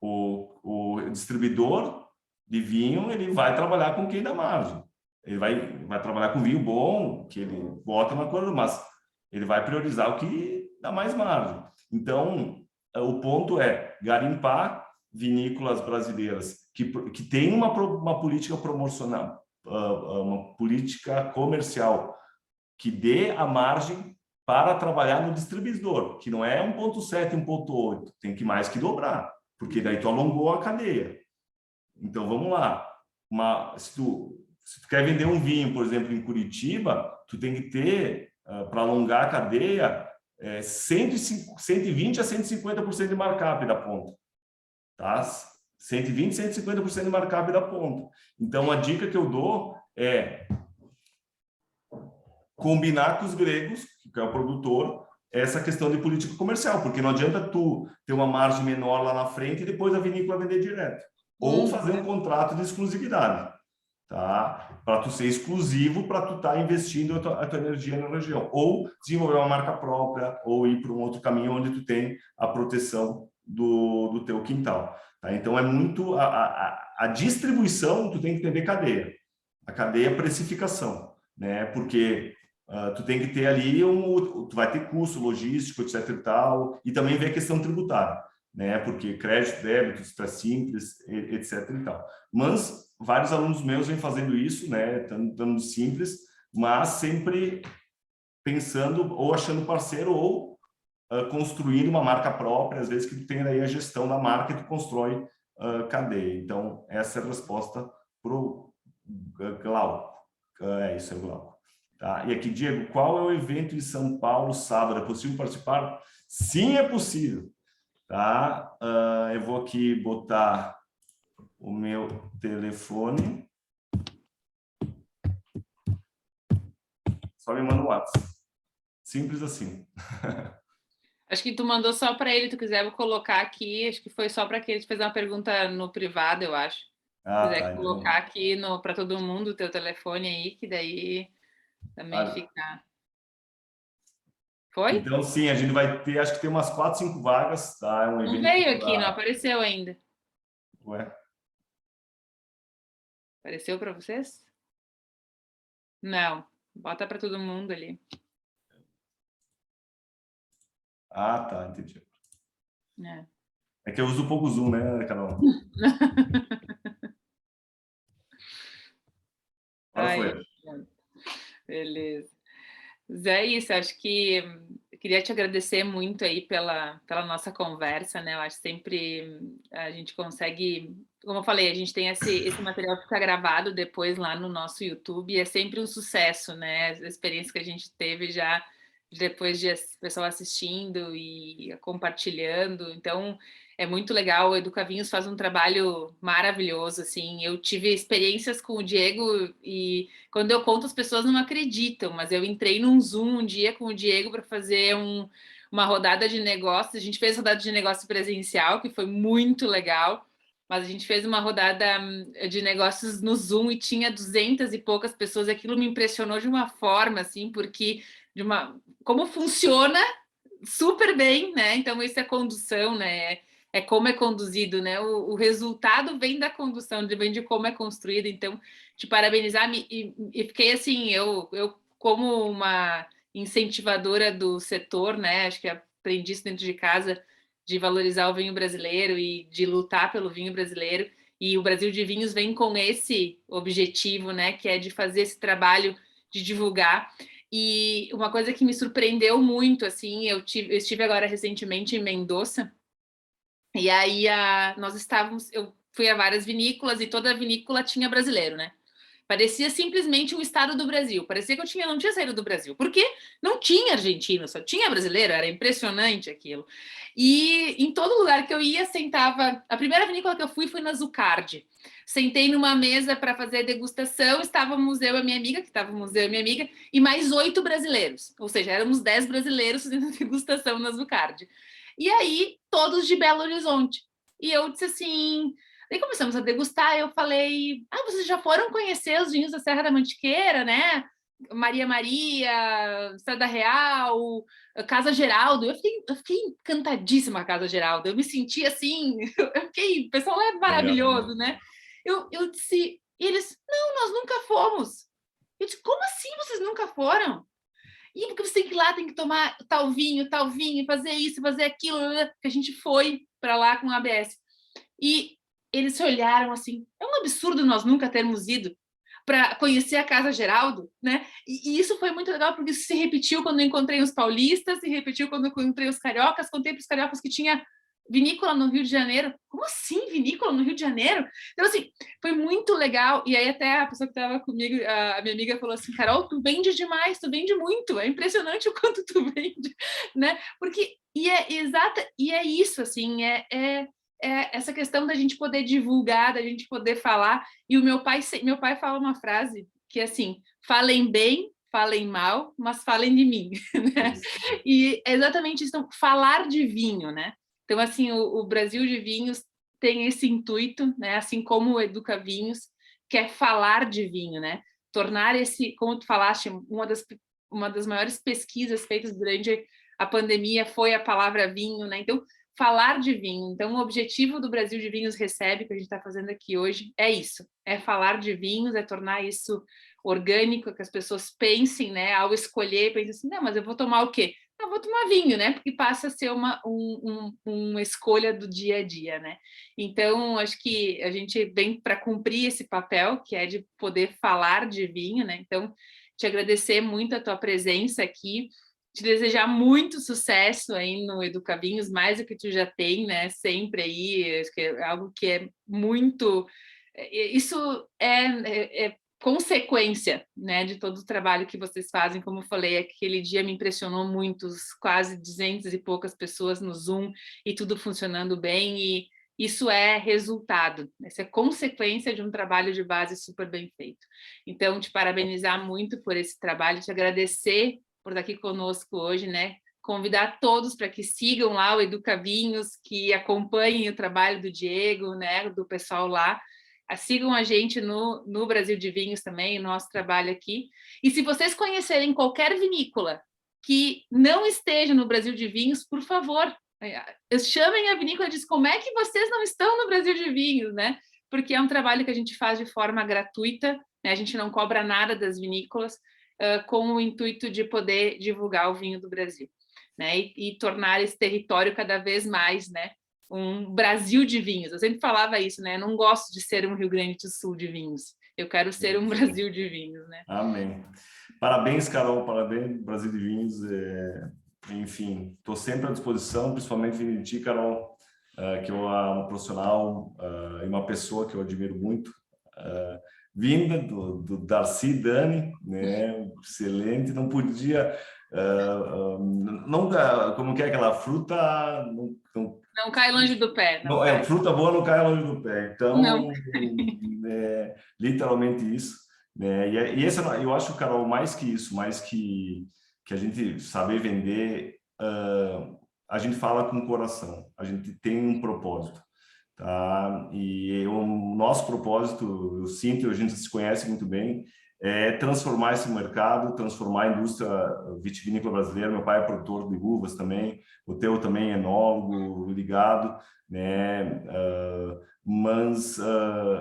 O distribuidor de vinho, ele vai trabalhar com quem dá margem. Ele vai trabalhar com vinho bom, que ele bota na coisa, mas ele vai priorizar o que dá mais margem. Então, o ponto é garimpar vinícolas brasileiras que têm uma política promocional, uma política comercial que dê a margem para trabalhar no distribuidor, que não é 1,7, 1,8, tem que mais que dobrar, porque daí tu alongou a cadeia. Então, vamos lá. Se tu quer vender um vinho, por exemplo, em Curitiba, tu tem que ter, para alongar a cadeia, 120 a 150% de markup da ponta. Tá? 120, 150% de markup da ponta. Então, a dica que eu dou é combinar com os gregos, que é o produtor, essa questão de política comercial, porque não adianta tu ter uma margem menor lá na frente e depois a vinícola vender direto. Ou fazer um contrato de exclusividade, tá? Para tu ser exclusivo, para tu estar investindo a tua energia na região. Ou desenvolver uma marca própria, ou ir para um outro caminho onde tu tem a proteção do teu quintal. Tá? Então, é muito... A distribuição, tu tem que entender cadeia. A cadeia é precificação, né? Porque tu tem que ter ali tu vai ter custo logístico, etc e tal, e também ver a questão tributária, né? Porque crédito, débito, isso é simples, etc e tal. Mas vários alunos meus vêm fazendo isso, né? Dando simples, mas sempre pensando ou achando parceiro ou construindo uma marca própria, às vezes que tu tem aí a gestão da marca e tu constrói cadeia. Então, essa é a resposta para o Glauco. É isso, é o Glauco. Tá? E aqui, Diego, qual é o evento em São Paulo sábado? É possível participar? Sim, é possível. Tá? Eu vou aqui botar o meu telefone. Só me manda um WhatsApp. Simples assim. Acho que tu mandou só para ele, tu quiser, eu vou colocar aqui. Acho que foi só para que ele te fez uma pergunta no privado, eu acho. Se quiser Tá, colocar aqui para todo mundo o teu telefone aí, que daí também fica... Foi? Então, sim, a gente vai ter, acho que tem umas 4, 5 vagas, tá? É um evento. Não veio aqui, não apareceu ainda. Ué? Apareceu para vocês? Não. Bota para todo mundo ali. Tá, entendi. É que eu uso pouco Zoom, né, Carol? Agora foi. Beleza. Zé, isso, acho que eu queria te agradecer muito aí pela nossa conversa, né? Eu acho que sempre a gente consegue, como eu falei, a gente tem esse material que fica gravado depois lá no nosso YouTube, e é sempre um sucesso, né? A experiência que a gente teve já depois de pessoal assistindo e compartilhando, então é muito legal. O Educavinhos faz um trabalho maravilhoso, assim. Eu tive experiências com o Diego e quando eu conto as pessoas não acreditam, mas eu entrei num Zoom um dia com o Diego para fazer uma rodada de negócios. A gente fez rodada de negócio presencial, que foi muito legal, mas a gente fez uma rodada de negócios no Zoom e tinha 200 e poucas pessoas. Aquilo me impressionou de uma forma, assim, porque como funciona super bem, né? Então isso é condução, né? É como é conduzido, né? O resultado vem da condução, vem de como é construído. Então, te parabenizar e fiquei assim, eu como uma incentivadora do setor, né? Acho que aprendi isso dentro de casa, de valorizar o vinho brasileiro e de lutar pelo vinho brasileiro. E o Brasil de Vinhos vem com esse objetivo, né? Que é de fazer esse trabalho de divulgar. E uma coisa que me surpreendeu muito, assim, eu estive agora recentemente em Mendoza, e aí eu fui a várias vinícolas e toda vinícola tinha brasileiro, né? Parecia simplesmente um estado do Brasil. Parecia que não tinha saído do Brasil. Porque não tinha argentino, só tinha brasileiro. Era impressionante aquilo. E em todo lugar que eu ia, sentava... A primeira vinícola que eu fui foi na Zucardi. Sentei numa mesa para fazer a degustação. Estava o museu, a minha amiga, que estava o museu, a minha amiga, e mais 8 brasileiros. Ou seja, éramos 10 brasileiros fazendo degustação na Zucardi. E aí, todos de Belo Horizonte. E eu disse assim... Daí começamos a degustar, eu falei, vocês já foram conhecer os vinhos da Serra da Mantiqueira, né? Maria Maria, Estrada Real, Casa Geraldo. Eu fiquei encantadíssima com a Casa Geraldo. Eu me senti assim, o pessoal é maravilhoso, né? Eu disse, e eles, não, nós nunca fomos. Eu disse, como assim vocês nunca foram? E porque você tem que ir lá, tem que tomar tal vinho, fazer isso, fazer aquilo, que a gente foi para lá com o ABS. E eles se olharam assim, é um absurdo nós nunca termos ido para conhecer a Casa Geraldo, né? E isso foi muito legal, porque isso se repetiu quando eu encontrei os paulistas, se repetiu quando eu encontrei os cariocas, contei para os cariocas que tinha vinícola no Rio de Janeiro. Como assim, vinícola no Rio de Janeiro? Então, assim, foi muito legal. E aí até a pessoa que estava comigo, a minha amiga, falou assim, Carol, tu vende demais, tu vende muito, é impressionante o quanto tu vende, né? Porque, e é isso, assim, é essa questão da gente poder divulgar, da gente poder falar. E o meu pai fala uma frase que é assim, falem bem, falem mal, mas falem de mim, né? E é exatamente isso, então, falar de vinho, né? Então, assim, o Brasil de Vinhos tem esse intuito, né? Assim como o Educa Vinhos, que é falar de vinho, né? Tornar esse, como tu falaste, uma das maiores pesquisas feitas durante a pandemia foi a palavra vinho, né? Então, falar de vinho. Então, o objetivo do Brasil de Vinhos Recebe, que a gente está fazendo aqui hoje, é isso, é falar de vinhos, é tornar isso orgânico, que as pessoas pensem, né, ao escolher, pensem assim, não, mas eu vou tomar o quê? Eu vou tomar vinho, né, porque passa a ser uma escolha do dia a dia, né. Então, acho que a gente vem para cumprir esse papel, que é de poder falar de vinho, né, então, te agradecer muito a tua presença aqui, te desejar muito sucesso aí no Educa Vinhos, mais do que tu já tem, né? Sempre aí, acho que é algo que é muito... Isso é consequência, né, de todo o trabalho que vocês fazem. Como eu falei, aquele dia me impressionou muito, os quase 200 e poucas pessoas no Zoom e tudo funcionando bem, e isso é resultado, isso é consequência de um trabalho de base super bem feito. Então, te parabenizar muito por esse trabalho, te agradecer por estar aqui conosco hoje, né? Convidar todos para que sigam lá o Educa Vinhos, que acompanhem o trabalho do Diego, né? Do pessoal lá. Sigam a gente no Brasil de Vinhos também, o nosso trabalho aqui. E se vocês conhecerem qualquer vinícola que não esteja no Brasil de Vinhos, por favor, chamem a vinícola e dizem como é que vocês não estão no Brasil de Vinhos, né? Porque é um trabalho que a gente faz de forma gratuita, né? A gente não cobra nada das vinícolas, com o intuito de poder divulgar o vinho do Brasil, né? E tornar esse território cada vez mais, né, um Brasil de vinhos. Eu sempre falava isso, né? Eu não gosto de ser um Rio Grande do Sul de vinhos. Eu quero ser um Brasil de vinhos, né? Amém. Parabéns, Carol. Parabéns, Brasil de Vinhos. Enfim, estou sempre à disposição, principalmente vindo de ti, Carol, que é uma profissional e uma pessoa que eu admiro muito. Vinda do Darcy Dani, né? Excelente. Não podia... como que é aquela fruta... Não cai longe do pé. Não, fruta boa não cai longe do pé. Então, literalmente isso. Né? E esse, eu acho, Carol, mais que isso, mais que a gente saber vender, a gente fala com o coração, a gente tem um propósito. Tá? E o nosso propósito, eu sinto, a gente se conhece muito bem, é transformar esse mercado, transformar a indústria vitivinícola brasileira. Meu pai é produtor de uvas também, o teu também é enólogo ligado, né? Mas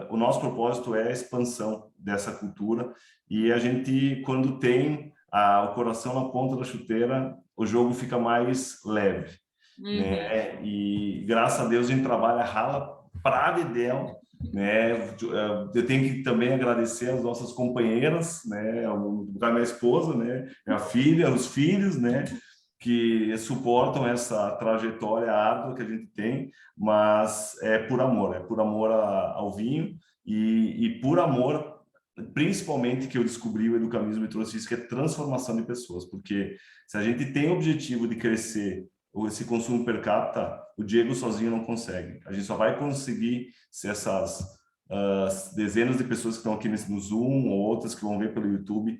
o nosso propósito é a expansão dessa cultura, e a gente, quando tem o coração na ponta da chuteira, o jogo fica mais leve. Né? E graças a Deus a gente trabalha rala pra dedéu, né? Eu tenho que também agradecer as nossas companheiras, né? A minha esposa, né? Minha filha, os filhos, né? Que suportam essa trajetória árdua que a gente tem, mas é por amor ao vinho e por amor principalmente que eu descobri, o educamismo me trouxe isso, que é transformação de pessoas, porque se a gente tem o objetivo de crescer esse consumo per capita, o Diego sozinho não consegue. A gente só vai conseguir se essas dezenas de pessoas que estão aqui no Zoom ou outras que vão ver pelo YouTube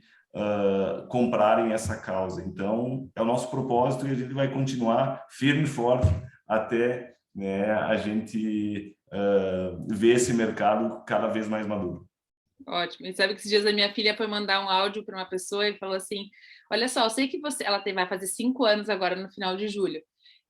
comprarem essa causa. Então, é o nosso propósito e a gente vai continuar firme e forte até, né, a gente ver esse mercado cada vez mais maduro. Ótimo. E sabe que esses dias a minha filha foi mandar um áudio para uma pessoa e falou assim: olha só, eu sei que você. Ela vai fazer 5 anos agora no final de julho.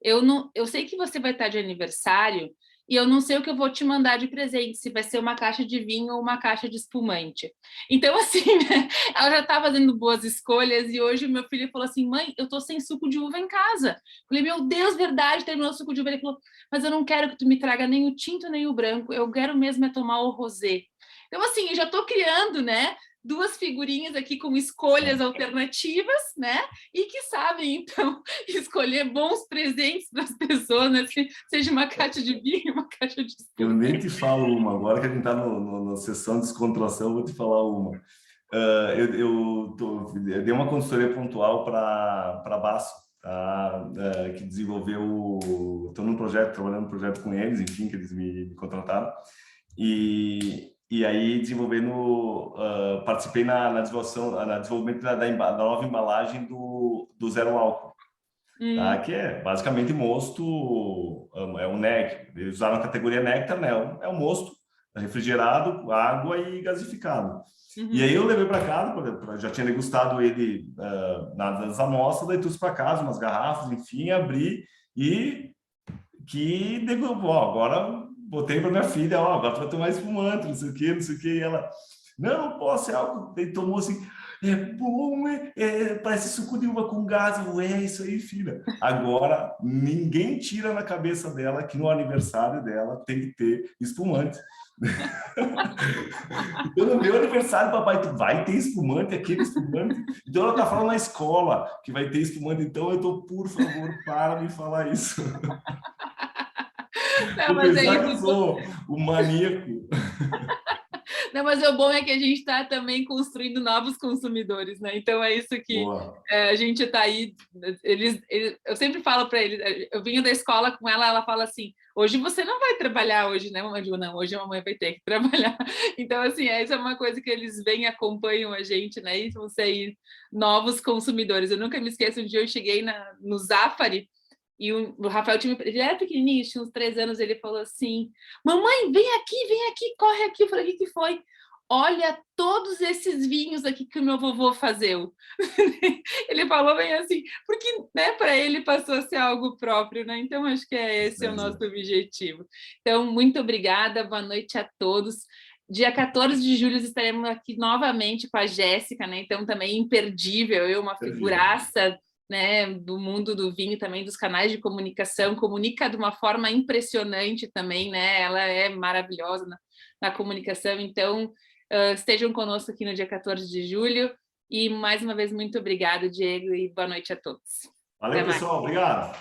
Eu sei que você vai estar de aniversário e eu não sei o que eu vou te mandar de presente, se vai ser uma caixa de vinho ou uma caixa de espumante. Então, assim, né, ela já está fazendo boas escolhas e hoje o meu filho falou assim: mãe, eu tô sem suco de uva em casa. Falei, meu Deus, verdade, terminou o suco de uva. Ele falou, mas eu não quero que tu me traga nem o tinto nem o branco, eu quero mesmo é tomar o rosé. Então, assim, eu já estou criando, né, 2 figurinhas aqui com escolhas alternativas, né, e que sabem, então, escolher bons presentes para as pessoas, né, seja uma caixa de vinho, uma caixa de espumante. Eu nem te falo uma, agora que a gente está na sessão de descontração, eu vou te falar uma. Eu dei uma consultoria pontual para a Basso, tá? Que desenvolveu, estou num projeto, trabalhando num projeto com eles, enfim, que eles me contrataram, e aí desenvolvendo, participei na desenvolvimento da nova embalagem do zero álcool, tá? Que é basicamente mosto, é um NEC, eles usaram a categoria néctar, né? É um mosto refrigerado, água e gasificado. E aí eu levei para casa, já tinha degustado ele nas amostras, daí trouxe para casa umas garrafas, enfim, abri e agora botei para minha filha, agora tu vai tomar espumante, não sei o que, e ela, não posso, é algo, daí tomou assim, é bom, parece suco de uva com gás, é isso aí, filha. Agora, ninguém tira na cabeça dela que no aniversário dela tem que ter espumante. Então, no meu aniversário, papai, tu vai ter espumante, aquele espumante. Então, ela tá falando na escola que vai ter espumante, então eu tô, por favor, para me falar isso. Não, mas Apesar que eu sou o maníaco. Não, mas o bom é que a gente está também construindo novos consumidores, né? Então é isso que a gente está aí. Eu sempre falo para eles, eu vinha da escola com ela, ela fala assim: hoje você não vai trabalhar hoje, né, mamãe? Eu digo, não, hoje a mamãe vai ter que trabalhar. Então, assim, essa é uma coisa que eles vêm e acompanham a gente, né? E vão ser novos consumidores. Eu nunca me esqueço, um dia eu cheguei no Zafari. E o Rafael ele era pequenininho, tinha uns 3 anos, ele falou assim: mamãe, vem aqui, corre aqui. Eu falei: o que foi? Olha todos esses vinhos aqui que o meu vovô fazeu. Ele falou bem assim, porque, né, para ele passou a ser algo próprio, né? Então, acho que esse é o nosso objetivo. Então, muito obrigada, boa noite a todos. Dia 14 de julho estaremos aqui novamente com a Jéssica, né? Então, também imperdível, uma figuraça, né, do mundo do vinho, também dos canais de comunicação, comunica de uma forma impressionante também, né? Ela é maravilhosa na comunicação, então estejam conosco aqui no dia 14 de julho e mais uma vez muito obrigada, Diego, e boa noite a todos. Valeu, pessoal, obrigado.